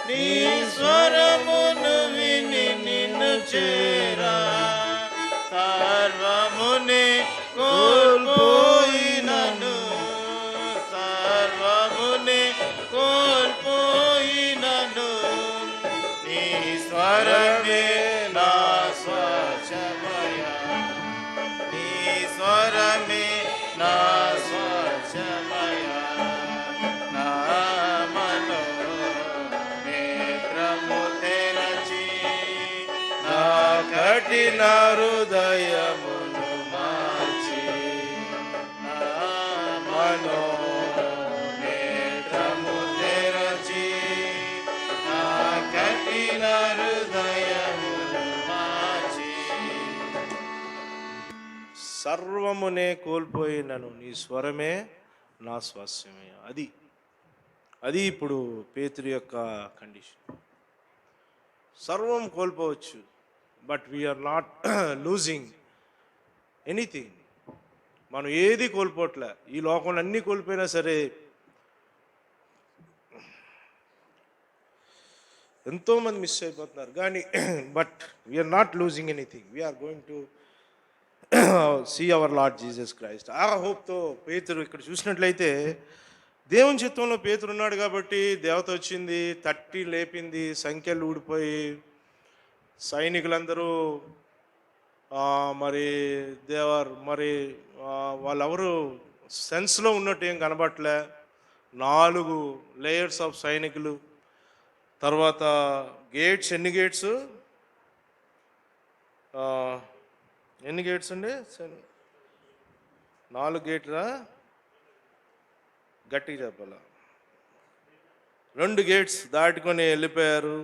నీ స్వరమును విని నిన్ను చేరా, స్వరమే నా స్వచ్ఛమయ నా మనో నేత్రము తెరచి నా కఠిన హృదయమును మార్చి నా మనో నేత్రము తెరచి నా కఠిన హృదయమును మార్చి. సర్వమునే కోల్పోయినను నీ స్వరమే నా స్వాస్యమే. అది ఇప్పుడు పేతురు యొక్క కండిషన్. సర్వం కోల్పోవచ్చు, but we're not losing anything. మనం ఏది కోల్పోవట్లే. ఈ లోకంలో అన్నీ కోల్పోయినా సరే ఎంతోమంది మిస్ అయిపోతున్నారు, కానీ but we're not losing anything. We're going to see our Lord Jesus Christ. ఆ హోప్తో పేతురు ఇక్కడ చూసినట్లయితే దేవుని చిత్తంలో పేతురు ఉన్నాడు కాబట్టి దేవత వచ్చింది, తట్టి లేపింది, సంఖ్యలు ఊడిపోయి సైనికులందరూ మరి వాళ్ళెవరు సెన్స్లో ఉన్నట్టు ఏం కనబట్లే. 4 లేయర్స్ ఆఫ్ సైనికులు. తర్వాత గేట్స్, ఎన్ని గేట్స్ అండి? 4 గేట్లా? గట్టిగా చెప్పాల. 2 గేట్స్ దాటుకొని వెళ్ళిపోయారు.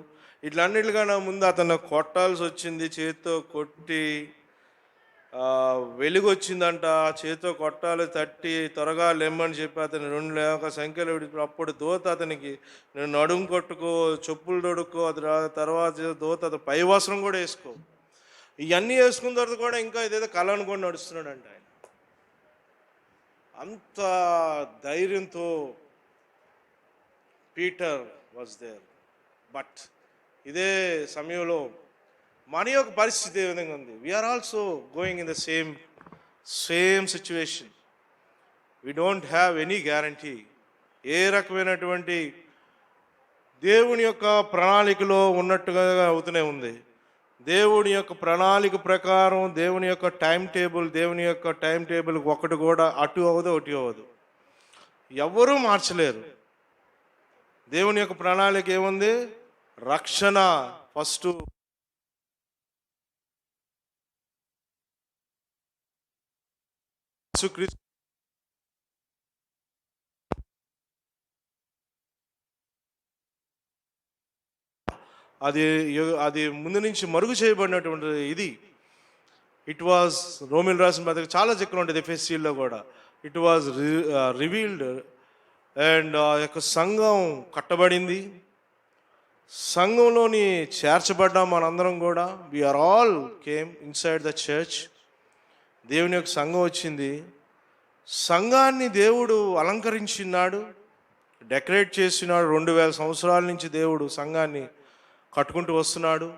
ఇట్లన్నిటికన్నా ముందు అతను కొట్టాల్సి వచ్చింది. చేతితో కొట్టి వెలుగు వచ్చిందంట. చేతితో కొట్టాలి, తట్టి త్వరగా లెమ్మని చెప్పి అతను 2 లేక సంఖ్యలు అప్పుడు దోత అతనికి నేను నడుము కొట్టుకో, చెప్పులు తొడుక్కో, అది తర్వాత దోత అతను పై వస్త్రం కూడా వేసుకో. ఇవన్నీ వేసుకున్న తర్వాత కూడా ఇంకా ఇదేదో కళ అనుకొని నడుస్తున్నాడు అంట ఆయన. అంత ధైర్యంతో పీటర్ వాజ్ దేర్. బట్ ఇదే సమయంలో మన యొక్క పరిస్థితి ఏ విధంగా ఉంది? We are also going in the same situation. We don't have any guarantee. ఏ రకమైనటువంటి దేవుని యొక్క ప్రణాళికలో ఉన్నట్టుగా అవుతూనే ఉంది. దేవుని యొక్క ప్రణాళిక ప్రకారం దేవుని యొక్క టైం టేబుల్ ఒకటి కూడా అటు అవ్వదు, ఒకటి అవ్వదు. ఎవ్వరూ మార్చలేరు. దేవుని యొక్క ప్రణాళిక ఏముంది? రక్షణ ఫస్ట్. అది ముందు నుంచి మరుగు చేయబడినటువంటి ఇది. ఇట్ వాజ్ రోమిల్ రాసిన పత్రిక చాలా చక్కగా ఉంటుంది, ఎఫెసీలో కూడా. ఇట్ వాజ్ రివీల్డ్ అండ్ ఆ యొక్క సంఘం కట్టబడింది. సంఘంలోని చేర్చబడ్డాం మనందరం కూడా. We're all came inside the church. దేవుని యొక్క సంఘం వచ్చింది. సంఘాన్ని దేవుడు అలంకరించినాడు, డెకరేట్ చేసినాడు. 2000 సంవత్సరాల నుంచి దేవుడు సంఘాన్ని కట్టుకుంటూ వస్తున్నాడు.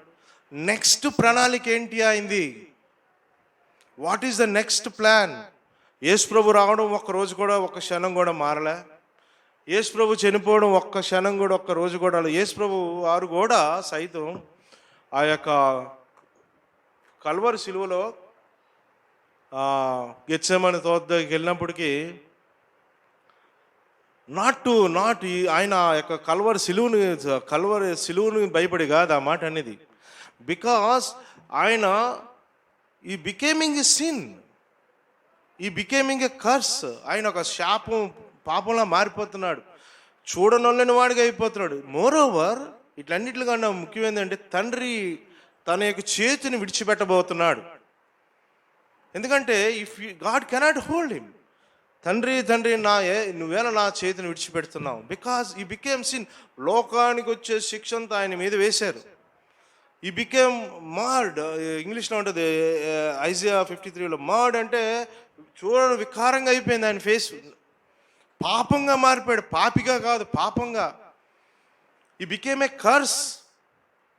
నెక్స్ట్ ప్రణాళిక ఏంటి అయింది? What is the next plan? Yesu ప్రభు రావడం ఒక్క క్షణం కూడా మారలే. యేసు ప్రభు చనిపోవడం ఒక్క క్షణం కూడా, ఒక్క రోజు కూడా. యేసు ప్రభు వారు కూడా సైతం ఆ యొక్క కల్వరి సిలువలో గెత్సేమనే తోట దగ్గరికి వెళ్ళినప్పటికీ ఆయన యొక్క కల్వరి సిలువుని భయపడి కాదు ఆ మాట అనేది. బికాస్ ఆయన ఈ బికేమింగ్ ఎ సిన్, ఈ బికేమింగ్ ఎ కర్స్. ఆయన ఒక శాపం, పాపంలా మారిపోతున్నాడు, చూడనొల్లని వాడిగా అయిపోతున్నాడు. మోరోవర్ ఇట్లన్నిటికన్నా ముఖ్యం ఏంటంటే తండ్రి తన యొక్క చేతిని విడిచిపెట్టబోతున్నాడు. ఎందుకంటే if God cannot hold him. తండ్రి నువ్వేనా నా చేతిని విడిచిపెడుతున్నావు? Because he became sin. లోకానికి వచ్చే శిక్ష అంతా ఆయన మీద వేశారు. He became మార్డ్. ఇంగ్లీష్లో ఉంటుంది ఐజియా 53లో. మార్డ్ అంటే చూడడం వికారంగా అయిపోయింది ఆయన ఫేస్. పాపంగా మారిపోయాడు, పాపిగా కాదు, పాపంగా. He became a curse.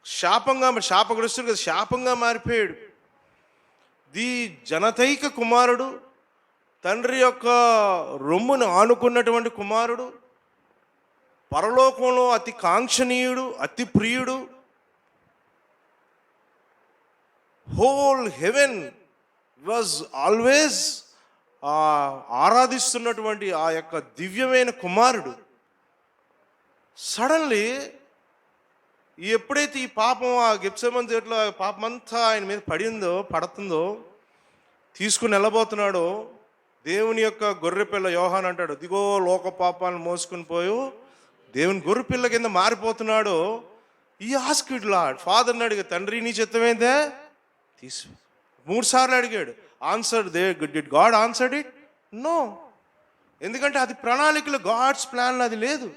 శాపగ్రస్తుడు కదా, శాపంగా మారిపోయాడు. ది జనతైక కుమారుడు, తండ్రి యొక్క రొమ్మును ఆనుకున్నటువంటి కుమారుడు, పరలోకంలో అతి కాంక్షణీయుడు, అతి ప్రియుడు. హోల్ హెవెన్ వాజ్ ఆల్వేస్ ఆ ఆరాధిస్తున్నటువంటి ఆ యొక్క దివ్యమైన కుమారుడు సడన్లీ ఎప్పుడైతే ఈ పాపం ఆ గెత్సేమనే తోటలో పాపమంతా ఆయన మీద పడుతుందో తీసుకుని వెళ్ళబోతున్నాడో, దేవుని యొక్క గొర్రెపిల్ల యోహాన్ అంటాడు, దిగో లోక పాపాలను మోసుకుని పోయి దేవుని గొర్రెపిల్ల కింద మారిపోతున్నాడు. ఈ ఆస్క్డ్ లార్డ్, ఫాదర్ని అడిగా, తండ్రి నీ చిత్తమేందే తీసు. 3 సార్లు అడిగాడు. Answer did God answered it? No. ఎందుకంటే అది ప్రణాళికలో, గాడ్స్ ప్లాన్ అది లేదు.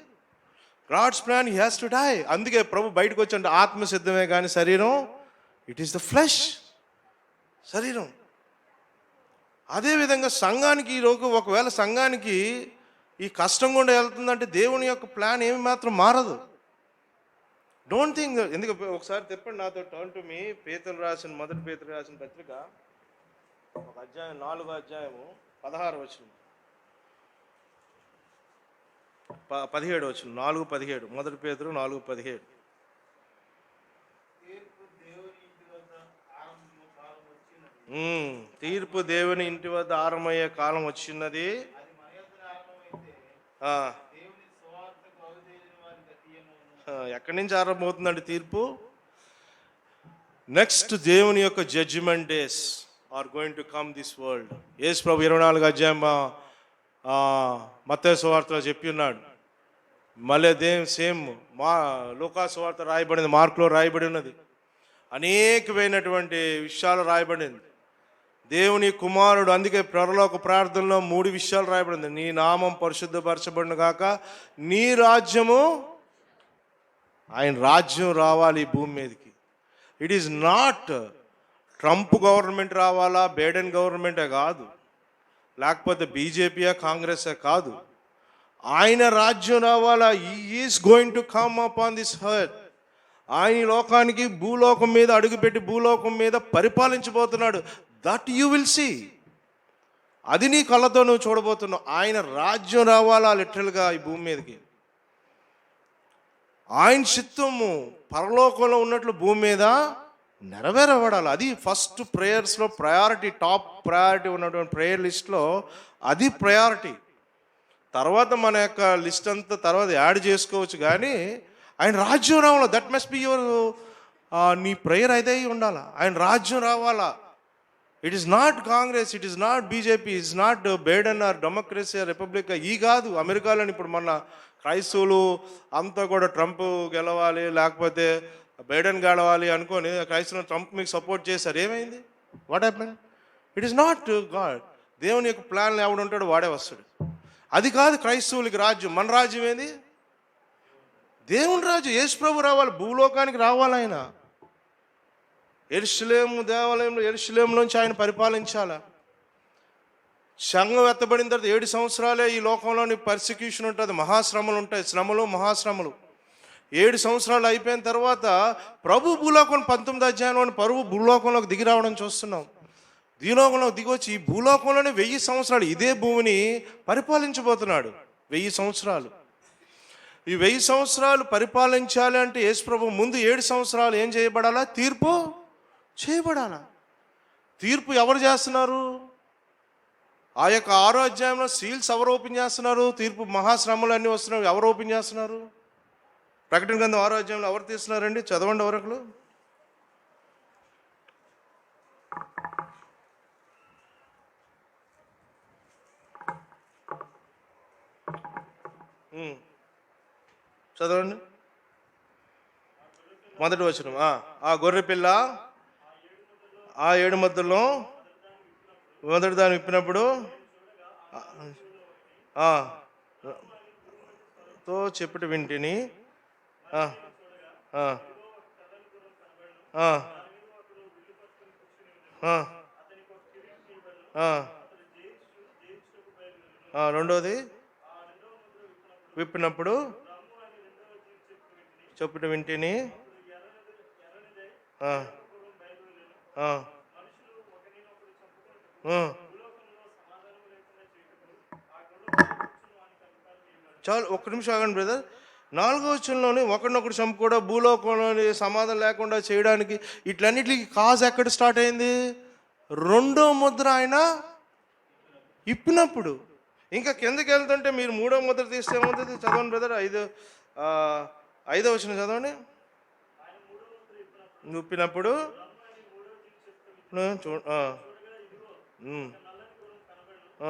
God's plan he has to die. అందుకే ప్రభు బయటకు వచ్చి ఆత్మ సిద్ధమే కానీ శరీరం, ఇట్ ఈస్ ద ఫ్లెష్, శరీరం. అదేవిధంగా సంఘానికి ఈరోజు ఒకవేళ సంఘానికి ఈ కష్టం కూడా వెళ్తుందంటే దేవుని యొక్క ప్లాన్ ఏమి మాత్రం మారదు. Don't think. ఎందుకు ఒకసారి చెప్పండి నాతో, టర్న్ టు మీ, మొదటి పేతురు రాసిన పత్రిక 1 అధ్యాయం 4వ అధ్యాయము 16వ వచనం, 17వ వచనం, 4:17, మొదటి పేతురు 4:17. తీర్పు దేవుని ఇంటి వద్ద ఆరంభమయ్యే కాలం వచ్చినది. ఎక్కడి నుంచి ఆరంభమవుతుందండి తీర్పు? నెక్స్ట్ దేవుని యొక్క judgement days are going to come this world. Yesu ప్రభు 24వ అధ్యాయం మత్తయి సువార్తలో చెప్పి ఉన్నాడు. మళ్ళీ సేమ్ లూకా సువార్త రాయబడింది, మార్కులో రాయబడి ఉన్నది, అనేకమైనటువంటి విషయాలు రాయబడింది. దేవుని కుమారుడు, అందుకే పరలోక ప్రార్థనలో 3 విషయాలు రాయబడింది. నీ నామం పరిశుద్ధపరచబడిన గాక, నీ రాజ్యము, ఆయన రాజ్యం రావాలి ఈ భూమి మీదకి. It is not Trump government రావాలా, బైడెన్ గవర్నమెంటే కాదు, లేకపోతే బీజేపీయా కాంగ్రెసే కాదు. ఆయన రాజ్యం రావాలా. He is going to come upon this earth. ఆయన లోకానికి, భూలోకం మీద అడుగుపెట్టి భూలోకం మీద పరిపాలించబోతున్నాడు. That you will see. అది నీ కళ్ళతో నువ్వు చూడబోతున్నావు. ఆయన రాజ్యం రావాలా లిటరల్గా ఈ భూమి మీదకి. ఆయన చిత్తము పరలోకంలో ఉన్నట్లు భూమి మీద నెరవేరబడాలి. అది ఫస్ట్ ప్రేయర్స్లో ప్రయారిటీ, టాప్ ప్రయారిటీ ఉన్నటువంటి ప్రేయర్ లిస్ట్లో అది ప్రయారిటీ. తర్వాత మన యొక్క లిస్ట్ అంతా తర్వాత యాడ్ చేసుకోవచ్చు, కానీ ఆయన రాజ్యం రావాలా. దట్ మస్ట్ బి యువర్ నీ ప్రేయర్ అయితే ఉండాలా. ఆయన రాజ్యం రావాలా. It is not Congress, it is not BJP, it's not Biden or democracy or republic. ఈ కాదు. అమెరికాలోని ఇప్పుడు మన క్రైస్తవులు అంతా కూడా ట్రంప్ గెలవాలి లేకపోతే బైడెన్ గెలవాలి అనుకొని క్రైస్తవులు ట్రంప్ మీకు సపోర్ట్ చేశారు. ఏమైంది? What happen? It is not God. దేవుని యొక్క ప్లాన్లు ఎవడు ఉంటాడో వాడే వస్తాడు. అది కాదు క్రైస్తవులకి రాజ్యం. మన రాజ్యం ఏంది? దేవుని రాజ్యం. యేసు ప్రభు రావాలి, భూలోకానికి రావాలి. ఆయన యెరూషలేము దేవాలయంలో, యెరూషలేములోంచి ఆయన పరిపాలించాలా. సంఘం ఎత్తబడిన తర్వాత 7 సంవత్సరాలే ఈ లోకంలోని పర్సిక్యూషన్ ఉంటుంది, మహాశ్రమలు ఉంటాయి, శ్రమలు మహాశ్రమలు. 7 సంవత్సరాలు అయిపోయిన తర్వాత ప్రభు భూలోకం 19వ అధ్యాయంలోని ప్రభు భూలోకంలోకి దిగి రావడం చూస్తున్నాం. భూలోకంలోకి దిగొచ్చి ఈ భూలోకంలోనే 1000 సంవత్సరాలు ఇదే భూమిని పరిపాలించబోతున్నాడు. 1000 సంవత్సరాలు. ఈ 1000 సంవత్సరాలు పరిపాలించాలి అంటే యేసు ప్రభు ముందు 7 సంవత్సరాలు ఏం చేయబడాలా? తీర్పు చేయబడాలా. తీర్పు ఎవరు చేస్తున్నారు? ఆ యొక్క 6వ అధ్యాయంలో సీల్స్ ఎవరు ఓపెన్ చేస్తున్నారు? తీర్పు మహాశ్రమలు అన్నీ వస్తున్నారు, ఎవరు ఓపెన్ చేస్తున్నారు? ప్రకటన గ్రంథం 6వ అధ్యాయంలో ఎవరు తీస్తున్నారండి? చదవండి ఎవరకులు. చదవండి మొదటి వచనం. ఆ గొర్రె పిల్ల ఆ 7 ముద్దల్లో మొదటి దాన్ని విప్పినప్పుడు తో చెప్పటి వింటిని రెండోది విప్పినప్పుడు చెప్పుట వింటిని చాలు, ఒక్క నిమిషం ఆగండి బ్రదర్. 4వ వచనంలోని ఒకరినొకరు చంపు కూడా భూలోకంలోని సమాధానం లేకుండా చేయడానికి ఇట్లన్నిటికి కాజ్ ఎక్కడ స్టార్ట్ అయింది? 2వ ముద్ర ఆయన ఇప్పినప్పుడు ఇంకా కిందకి వెళ్తుంటే మీరు 3వ ముద్ర తీస్తే ఏమవుతుంది? చదవండి బ్రదర్. 5వ వచనం చదవండి. ఉప్పినప్పుడు చూ ఉమ్, ఆ,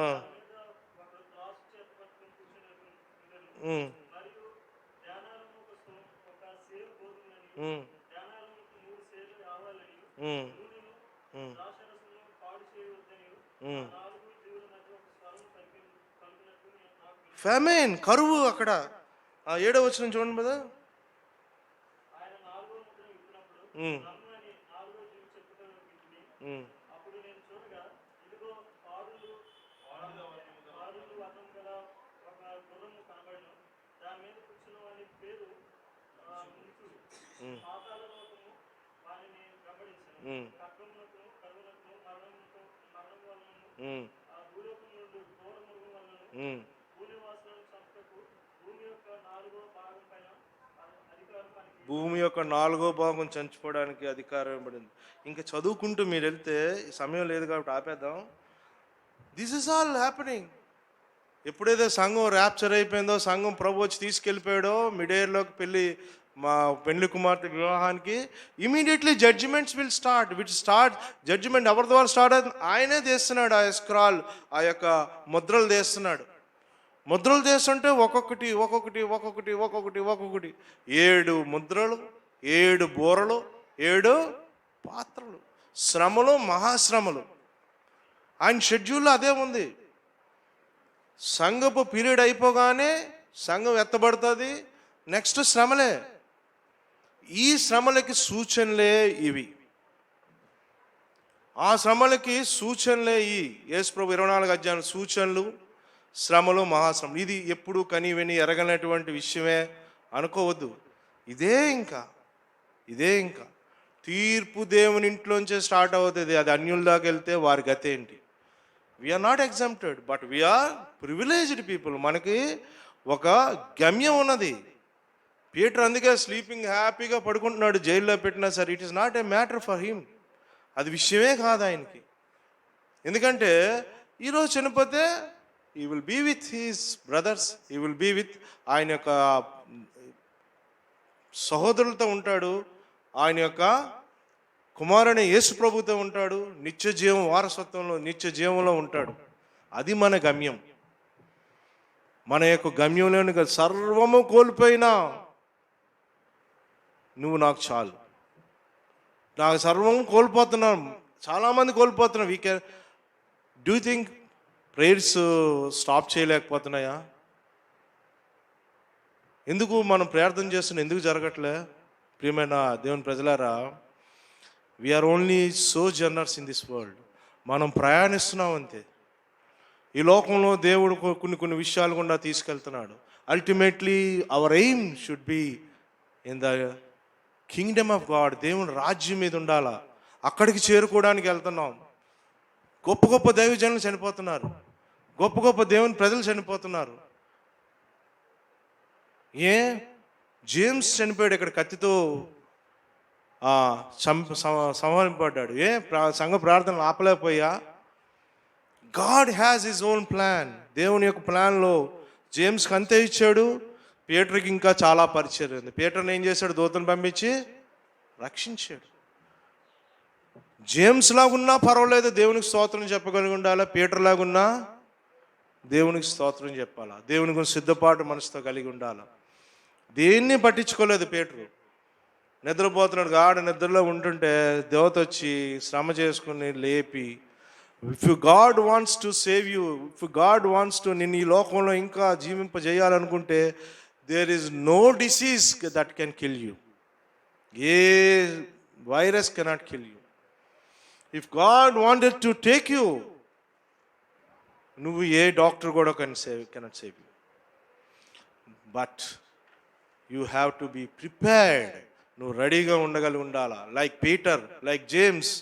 ఉమ్, ఉమ్, ఉమ్, ఉమ్, ఉమ్. ఫెమైన్, కరువు అక్కడ. 7వ వచనం చూడండి బ్రదర్. ఉమ్, ఉమ్, ఉమ్, ఉమ్, ఉమ్, ఉమ్. భూమి యొక్క 4వ భాగం చంచుకోవడానికి అధికారం ఇవ్వబడింది. ఇంకా చదువుకుంటూ మీరు వెళ్తే సమయం లేదు కాబట్టి ఆపేద్దాం. This is all happening. ఎప్పుడైతే సంఘం ర్యాప్చర్ అయిపోయిందో, సంఘం ప్రభు వచ్చి తీసుకెళ్ళిపోయాడో మిడ్ ఇయర్లోకి పెళ్లి కుమార్తె వివాహానికి, immediately judgements will start. Judgement ఎవరి ద్వారా స్టార్ట్ అవుతుంది? ఆయనే చేస్తున్నాడు. ఆ స్క్రాల్, ఆ యొక్క ముద్రలు చేస్తున్నాడు. ముద్రలు చేస్తుంటే ఒక్కొక్కటి ఒక్కొక్కటి ఒక్కొక్కటి ఒక్కొక్కటి ఒక్కొక్కటి 7 ముద్రలు, 7 బూరలు, 7 పాత్రలు, శ్రమలు, మహాశ్రమలు. ఆయన షెడ్యూల్లో అదే ఉంది. సంఘపు పీరియడ్ అయిపోగానే సంఘం ఎత్తబడుతుంది. నెక్స్ట్ శ్రమలే. ఈ శ్రమలకి సూచనలే ఇవి. ఆ శ్రమలకి సూచనలే ఈ యేసు ప్రభు 24 అధ్యాయం సూచనలు, శ్రమలు, మహాశ్రమలు. ఇది ఎప్పుడు కని విని ఎరగనటువంటి విషయమే అనుకోవద్దు. ఇదే ఇంకా తీర్పు దేవుని ఇంట్లోంచే స్టార్ట్ అవుతుంది. అది అన్యుల దాకా వెళ్తే వారి గతి ఏంటి? We're not exempted, but we're privileged people. మనకి ఒక గమ్యం ఉన్నది. పీటర్ అందుకే స్లీపింగ్ హ్యాపీగా పడుకుంటున్నాడు జైల్లో పెట్టినా సరే. It is not a matter for him. అది విషయమే కాదు ఆయనకి. ఎందుకంటే ఈరోజు చనిపోతే he will be with his brothers, he will be with ఆయన యొక్క సహోదరులతో ఉంటాడు, ఆయన యొక్క కుమారుని యేసు ప్రభుతో ఉంటాడు, నిత్య జీవం వారసత్వంలో నిత్య జీవంలో ఉంటాడు. అది మన గమ్యం. మన యొక్క గమ్యంలోని సర్వము కోల్పోయినా నువ్వు నాకు చాలు. నాకు సర్వం కోల్పోతున్నాం, చాలామంది కోల్పోతున్నాం. We can do think prayers stop చేయలేకపోతున్నాయా? ఎందుకు మనం ప్రార్థన చేస్తున్నా ఎందుకు జరగట్లే? ప్రియమైన దేవుని ప్రజలారా, we are only sojourners in this world. మనం ప్రయాణిస్తున్నాం అంతే. ఈ లోకంలో దేవుడు కొన్ని విషయాలు గుండా తీసుకెళ్తున్నాడు. Ultimately our aim should be in the kingdom of God. దేవుని రాజ్యం మీద ఉండాలా. అక్కడికి చేరుకోవడానికి వెళ్తున్నాం. గొప్ప గొప్ప దైవజనులు చనిపోతున్నారు, గొప్ప గొప్ప దేవుని ప్రజలు చనిపోతున్నారు. జేమ్స్ చనిపోయాడు ఇక్కడ, కత్తితో సంహరింపబడ్డాడు. సంఘ ప్రార్థనలు ఆపలేకపోయా? God has his own plan. దేవుని యొక్క ప్లాన్లో జేమ్స్కి అంతే ఇచ్చాడు. పీటర్కి ఇంకా చాలా పరిచయం ఉంది. పీటర్ని ఏం చేశాడు? దూతను పంపించి రక్షించాడు. జేమ్స్ లాగున్నా పర్వాలేదు, దేవునికి స్తోత్రం చెప్పగలిగి ఉండాలా. పీటర్ లాగున్నా దేవునికి స్తోత్రం చెప్పాలా. దేవుని గురించి సిద్ధపాటు మనసుతో కలిగి ఉండాలా. దేన్ని పట్టించుకోలేదు పీటరు. నిద్రపోతున్నాడు, గాఢ నిద్రలో ఉంటుంటే దేవత వచ్చి శ్రమ చేసుకుని లేపి, if you God wants to save you, if God wants to నిన్ను ఈ లోకంలో ఇంకా జీవింపజేయాలనుకుంటే there is no disease that can kill you. ఏ virus cannot kill you. If God wanted to take you, నువ్వు ఏ డాక్టర్ కూడా cannot save you. But you have to be prepared. నువ్వు రెడీగా ఉండగలిగి ఉండాలా. Like Peter, like James.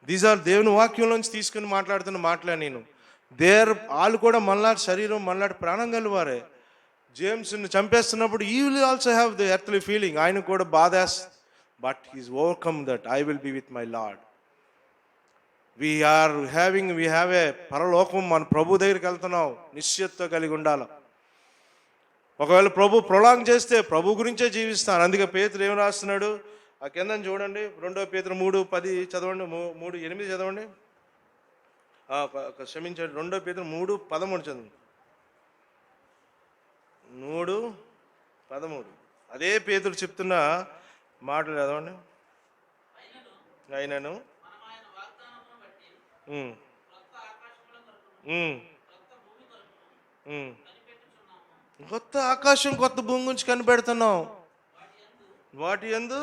These are దేవుని వాక్యంలోంచి తీసుకుని మాట్లాడుతున్న మాటలే. నేను వాళ్ళు కూడా మళ్ళాటి శరీరం, మళ్ళాటి ప్రాణం గలవారే. జేమ్స్ని చంపేస్తున్నప్పుడు he will also have the earthly feeling. ఆయన కూడా బాధ, but he's overcome that. I will be with my Lord. We have a పరలోకం, మన ప్రభు దగ్గరికి వెళ్తున్నాం, నిశ్చయత కలిగి ఉండాలి. ఒకవేళ ప్రభు ప్రొలాంగ్ చేస్తే ప్రభు గురించే జీవిస్తాను. అందుకే పేతురు ఏం రాస్తున్నాడు ఆ కింద చూడండి, 2 పేతురు 3:10 చదవండి, 3:8 చదవండి. క్షమించండి, 2 పేతురు 3:13 చదవండి. 3:13 అదే పేతురు చెప్తున్న మాటలు చదవండి. అయినను కొత్త ఆకాశం కొత్త భూమి గురించి కనిపెడుతున్నాం. వాటి యందు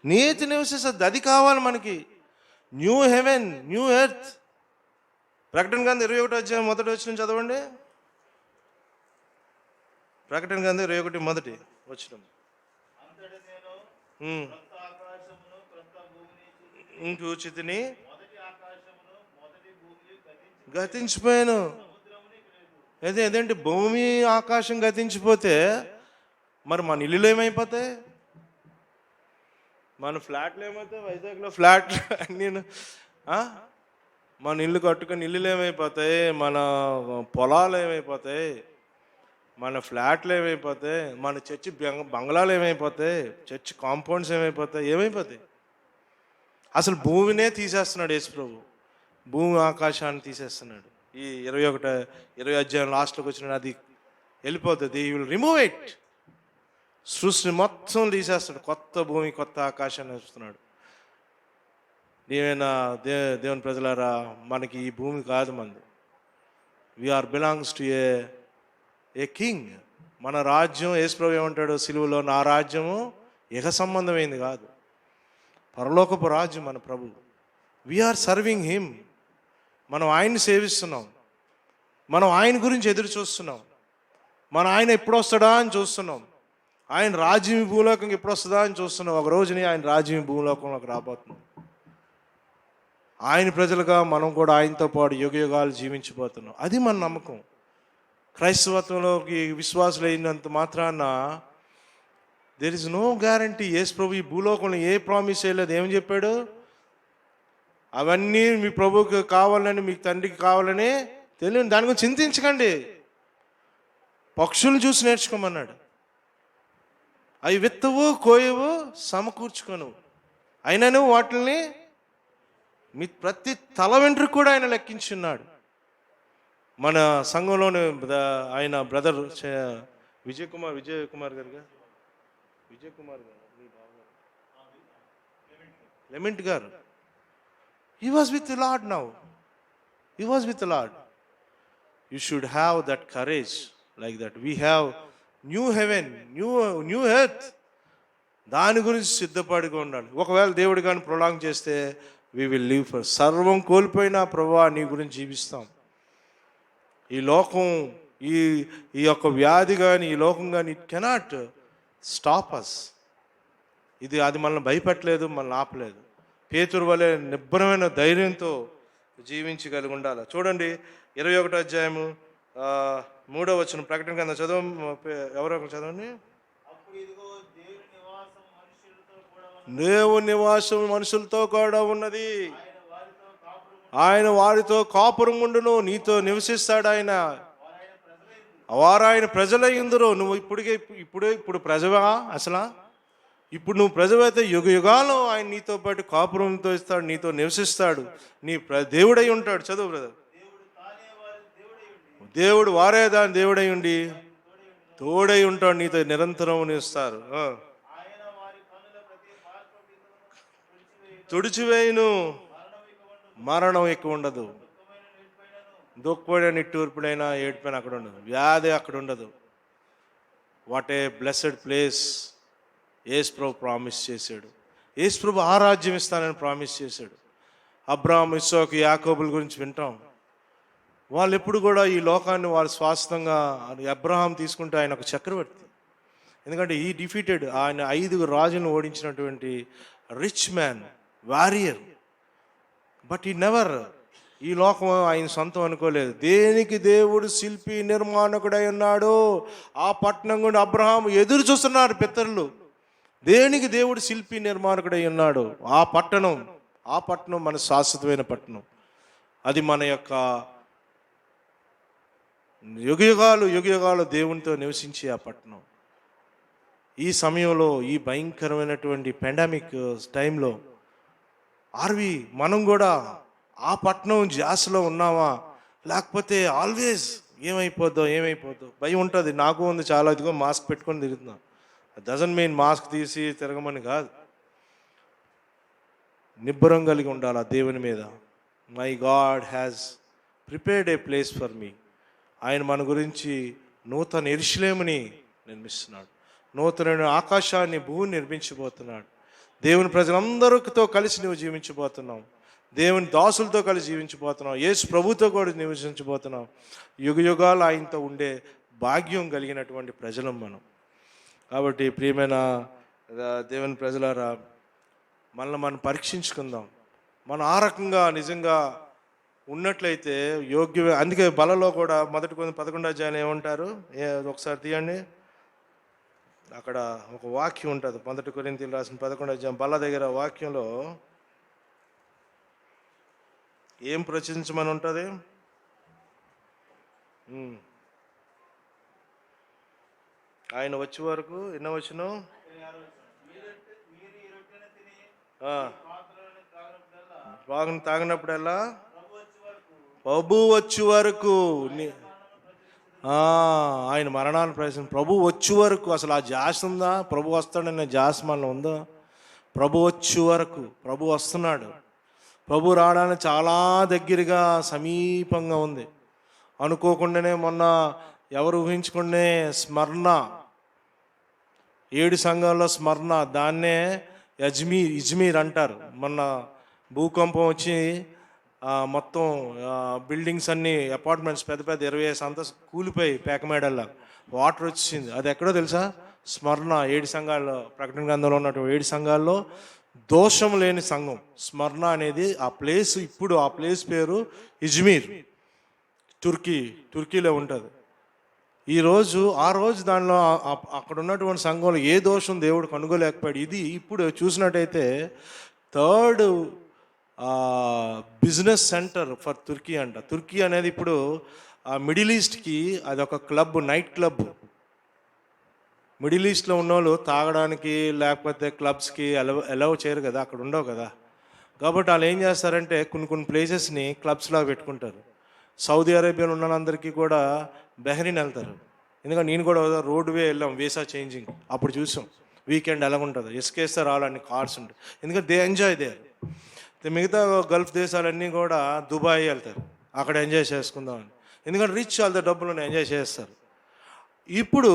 నీతి నివసిస్తుంది. అది కావాలి మనకి. New heaven, new earth. ప్రకటన గ్రంథం 21 అధ్యాయం 1 వచనం చదవండి. ప్రకటన గ్రంథం 21 1 వచనం. చూచితిని, గతించిపోయాను. అదేంటి, భూమి ఆకాశం గతించిపోతే మరి మన ఇల్లులు ఏమైపోతాయి? మన ఫ్లాట్లు ఏమవుతాయి? వైజాగ్లో ఫ్లాట్ నేను మన ఇల్లు కట్టుకుని ఇల్లులు ఏమైపోతాయి? మన పొలాలు ఏమైపోతాయి? మన ఫ్లాట్లు ఏమైపోతాయి? మన చర్చి బంగ్లాలు ఏమైపోతాయి? Church compounds ఏమైపోతాయి? ఏమైపోతాయి? అసలు భూమినే తీసేస్తున్నాడు యేసు ప్రభు. భూమి ఆకాశాన్ని తీసేస్తున్నాడు. ఈ 20 అధ్యాయం లాస్ట్లోకి వచ్చిన అది వెళ్ళిపోతుంది. You will remove it. సృష్టి మొత్తం తీసేస్తాడు. కొత్త భూమి కొత్త ఆకాశాన్ని వస్తున్నాడు. దేవుని ప్రజలారా, మనకి ఈ భూమి కాదు మనది. We're belongs to a king. మన రాజ్యం, యేసు ప్రభు ఏమంటాడు సిలువలో, నా రాజ్యము ఇహ సంబంధమైంది కాదు, పరలోకపు రాజ్యం మన ప్రభు. We are serving him. మనం ఆయన్ని సేవిస్తున్నాం. మనం ఆయన గురించి ఎదురు చూస్తున్నాం. ఆయన ఎప్పుడు వస్తాడా అని చూస్తున్నాం. ఆయన రాజ్యం భూలోకంకి ఎప్పుడు వస్తుందా అని చూస్తున్నాం. ఒక రోజుని ఆయన రాజ్యం భూలోకంలోకి రాబోతున్నాం. ఆయన ప్రజలుగా మనం కూడా ఆయనతో పాటు యుగాలు జీవించబోతున్నాం. అది మన నమ్మకం. క్రైస్తవత్వంలోకి విశ్వాసులు అయినంత మాత్రాన దేర్ ఇస్ నో గ్యారంటీ. యేసు ప్రభు ఈ భూలోకంలో ఏ ప్రామిస్ చేయలేదు. ఏమని చెప్పాడు? అవన్నీ మీ ప్రభువుకి కావాలని, మీ తండ్రికి కావాలని తెలియని దాని గురించి చింతించకండి. పక్షులు చూసి నేర్చుకోమన్నాడు. అవి విత్తవు కోయవు సమకూర్చుకోను, అయినను వాటిని మీ ప్రతి తల వెంట్రుకు కూడా ఆయన లెక్కించున్నాడు. మన సంఘంలోని ఆయన బ్రదర్ విజయ్ కుమార్ గారు లెమెంట్ గారు, he was with the Lord now. He was with the Lord. You should have that courage like that. We have new heaven, new earth. దాని గురించి సిద్ధపడిగా ఉండాలి. ఒకవేళ దేవుడు కానీ ప్రొలాంగ్ చేస్తే we will live for. సర్వం కోల్పోయినా ప్రభువా నీ గురించి జీవిస్తాం. ఈ లోకం, ఈ యొక్క వ్యాధి కానీ, ఈ లోకం కానీ, ఇట్ కెనాట్ స్టాప్ అస్. అది మనల్ని భయపెట్టలేదు, మనల్ని ఆపలేదు. పేతురు వలె నిబ్బరమైన ధైర్యంతో జీవించగలిగి ఉండాలి. చూడండి 21 అధ్యాయము 3వ వచనం. ప్రకటన కింద ఎవరో చదవండి. దేవుని నివాసం మనుషులతో కూడా ఉన్నది. ఆయన వారితో కాపురం ఉండును, నీతో నివసిస్తాడు. వారు ఆయన ప్రజలై ఉందరు. నువ్వు ఇప్పుడు ప్రజవా? అసలు ఇప్పుడు నువ్వు ప్రజవైతే యుగాలు ఆయన నీతో పాటు కాపురంతో ఇస్తాడు, నీతో నివసిస్తాడు, నీ దేవుడై ఉంటాడు. చదువు బ్రదర్. దేవుడు వారే దాని దేవుడై ఉండి తోడై ఉంటాడు, నీతో నిరంతరం నిలుస్తారు. తుడిచివేయును, మరణం ఎక్కువ ఉండదు. దుఃఖపడిన నిట్టూర్పుడైనా ఏడుపైన అక్కడ ఉండదు, వ్యాధి అక్కడ ఉండదు. What a blessed place Yesu Prabhu promise చేశాడు. యేసు ప్రభు ఆ రాజ్యం ఇస్తానని ప్రామిస్ చేశాడు. అబ్రాహాము, ఇస్సాకు, యాకోబుల గురించి వింటాం. వాళ్ళు ఎప్పుడు కూడా ఈ లోకాన్ని వాళ్ళు స్వాస్థంగా, అబ్రహాం తీసుకుంటే ఆయన ఒక చక్రవర్తి. ఎందుకంటే ఈ డిఫీటెడ్, ఆయన 5 రాజులను ఓడించినటువంటి రిచ్ మ్యాన్, వారియర్. బట్ ఈ నెవర్, ఈ లోకం ఆయన సొంతం అనుకోలేదు. దేనికి దేవుడు శిల్పి నిర్మాణకుడై ఉన్నాడు. ఆ పట్టణం గుండా అబ్రహాం ఎదురు చూస్తున్నారు పితరులు. దేనికి దేవుడు శిల్పి నిర్మాణకుడై ఉన్నాడు. ఆ పట్టణం, ఆ పట్టణం మన శాశ్వతమైన పట్టణం. అది మన యొక్క యుగయుగాలు దేవునితో నివసించే ఆ పట్టణం. ఈ సమయంలో, ఈ భయంకరమైనటువంటి పాండమిక్ టైంలో మనం కూడా ఆ పట్టణం ధ్యాసలో ఉన్నామా, లేకపోతే ఆల్వేస్ ఏమైపోద్దో భయం ఉంటుంది. నాకు ఉంది చాలా. ఇదిగో మాస్క్ పెట్టుకొని తిరుగుతున్నా. డజంట్ మీన్ మాస్క్ తీసి తిరగమని కాదు. నిబ్బరం కలిగి ఉండాలి ఆ దేవుని మీద. My God has prepared A place for me. ఆయన మన గురించి నూతన యెరూషలేముని నిర్మిస్తున్నాడు. నూతన ఆకాశాన్ని, భూమిని నిర్మించబోతున్నాడు. దేవుని ప్రజలందరితో కలిసి నువ్వు జీవించబోతున్నావు. దేవుని దాసులతో కలిసి జీవించబోతున్నావు. యేసు ప్రభుతో కూడా నివసించబోతున్నావు. యుగాలు ఆయనతో ఉండే భాగ్యం కలిగినటువంటి ప్రజలం మనం. కాబట్టి ప్రియమైన దేవుని ప్రజలారా, మనల్ని మనం పరీక్షించుకుందాం. మనం ఆ రకంగా నిజంగా ఉన్నట్లయితే యోగ్యమే. అందుకే బలలో కూడా మొదటి 11వ అధ్యాయం ఏమంటారు? ఒకసారి తీయండి. అక్కడ ఒక వాక్యం ఉంటుంది. 1 కొరింథీయులకు రాసిన 11వ అధ్యాయం బల దగ్గర వాక్యంలో ఏం ప్రచురించమని ఉంటుంది? ఆయన వచ్చే వరకు ఎన్నో వచ్చును బాగుని తాగినప్పుడల్లా ప్రభు వచ్చే వరకు ఆయన మరణాన్ని ప్రవేశం ప్రభు వచ్చే వరకు. అసలు ఆ జాస్ ఉందా? ప్రభు వస్తాడనే జాస్ మనలో ఉందా? ప్రభు వచ్చే వరకు. ప్రభు వస్తున్నాడు. ప్రభు రావడానికి చాలా దగ్గరగా సమీపంగా ఉంది. అనుకోకుండానే మొన్న ఎవరు ఊహించుకుంటే స్మరణ 7 సంఘాల్లో స్మరణ, దాన్నే ఇజ్మీర్ అంటారు. మొన్న భూకంపం వచ్చి మొత్తం బిల్డింగ్స్ అన్నీ, అపార్ట్మెంట్స్ పెద్ద 25 అంతస్తు కూలిపోయి పేకమేడల్లా వాటర్ వచ్చింది. అది ఎక్కడో తెలుసా? స్మరణ 7 సంఘాల్లో, ప్రకటన గ్రంథంలో ఉన్నటువంటి 7 సంఘాల్లో దోషం లేని సంఘం స్మరణ అనేది ఆ ప్లేస్. ఇప్పుడు ఆ ప్లేస్ పేరు ఇజ్మీర్, తుర్కీలో ఉంటుంది. ఆ రోజు దానిలో అక్కడ ఉన్నటువంటి సంఘంలో ఏ దోషం దేవుడు కనుగోలేకపోయాడు. ఇది ఇప్పుడు చూసినట్టయితే 3rd బిజినెస్ సెంటర్ ఫర్ తుర్కీ అంట. తుర్కీ అనేది ఇప్పుడు మిడిల్ ఈస్ట్కి అది ఒక క్లబ్, నైట్ క్లబ్. మిడిల్ ఈస్ట్లో ఉన్న వాళ్ళు తాగడానికి లేకపోతే క్లబ్స్కి అలౌ చేయరు కదా, అక్కడ ఉండవు కదా. కాబట్టి వాళ్ళు ఏం చేస్తారంటే కొన్ని ప్లేసెస్ని క్లబ్స్లా పెట్టుకుంటారు. సౌదీ అరేబియాలో ఉన్న అందరికీ కూడా బెహ్రీన్ వెళ్తారు. ఎందుకంటే నేను కూడా రోడ్వే వెళ్ళాం వీసా చేంజింగ్, అప్పుడు చూసాం వీకెండ్ ఎలా ఉంటుంది. ఇసుకేస్తారు వాళ్ళన్ని కార్స్ ఉంటాయి. ఎందుకంటే దే ఎంజాయ్ దే. మిగతా గల్ఫ్ దేశాలన్నీ కూడా దుబాయ్ వెళ్తారు, అక్కడ ఎంజాయ్ చేసుకుందామని. ఎందుకంటే రిచ్ వాళ్ళ డబ్బులను ఎంజాయ్ చేస్తారు. ఇప్పుడు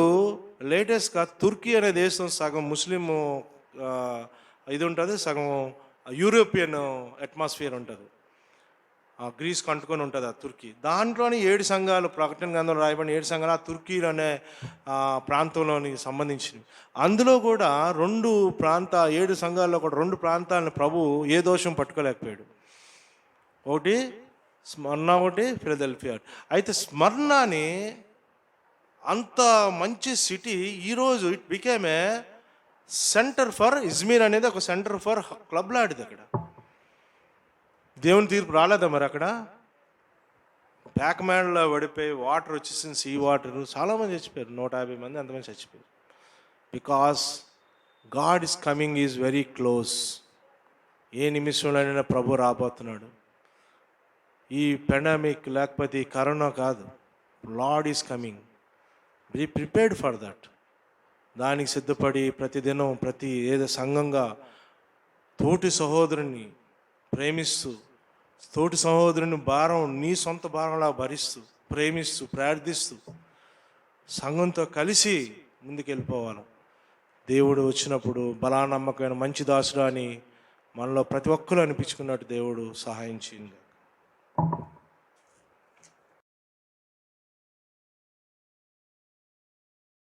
లేటెస్ట్గా తుర్కీ అనే దేశం సగం ముస్లిం ఇది ఉంటుంది, సగం యూరోపియన్ అట్మాస్ఫియర్ ఉంటుంది. గ్రీస్ కంటుకొని ఉంటుంది ఆ తుర్కీ. దాంట్లోని 7 సంఘాలు, ప్రకటన గ్రంథంలో రాయబడిన 7 సంఘాలు ఆ తుర్కీలో అనే ప్రాంతంలోని సంబంధించినవి. అందులో కూడా 7 సంఘాల్లో కూడా 2 ప్రాంతాలను ప్రభు ఏ దోషం పట్టుకోలేకపోయాడు. ఒకటి స్మరణ, ఒకటి ఫిలదెల్ఫియా. అయితే స్మరణని అంత మంచి సిటీ ఈరోజు it became a centre for Izmir అనేది ఒక సెంటర్ ఫర్ క్లబ్ లాంటిది. అక్కడ దేవుని తీర్పు రాలేదా మరి? అక్కడ ప్యాక్మ్యాన్లో పడిపోయి వాటర్ వచ్చేసింది, సీ వాటర్, చాలామంది చచ్చిపోయారు. 150 మంది అంతమంది చచ్చిపోయారు. Because God is coming is very close. ఏ నిమిషంలోనైనా ప్రభు రాబోతున్నాడు. ఈ పాండమిక్ లేకపోతే ఈ కరోనా కాదు, Lord is coming. Be prepared for that. దానికి సిద్ధపడి ప్రతిదినం ఏదో సంఘంగా తోటి సహోదరుని ప్రేమిస్తూ, తోటి సహోదరుని భారం నీ సొంత భారంలా భరిస్తూ, ప్రేమిస్తూ, ప్రార్థిస్తూ సంఘంతో కలిసి ముందుకెళ్ళిపోవాలి. దేవుడు వచ్చినప్పుడు బలానమ్మకమైన మంచి దాసుడు అని మనలో ప్రతి ఒక్కరూ అనిపించుకున్నట్టు దేవుడు సహాయం చేయండి.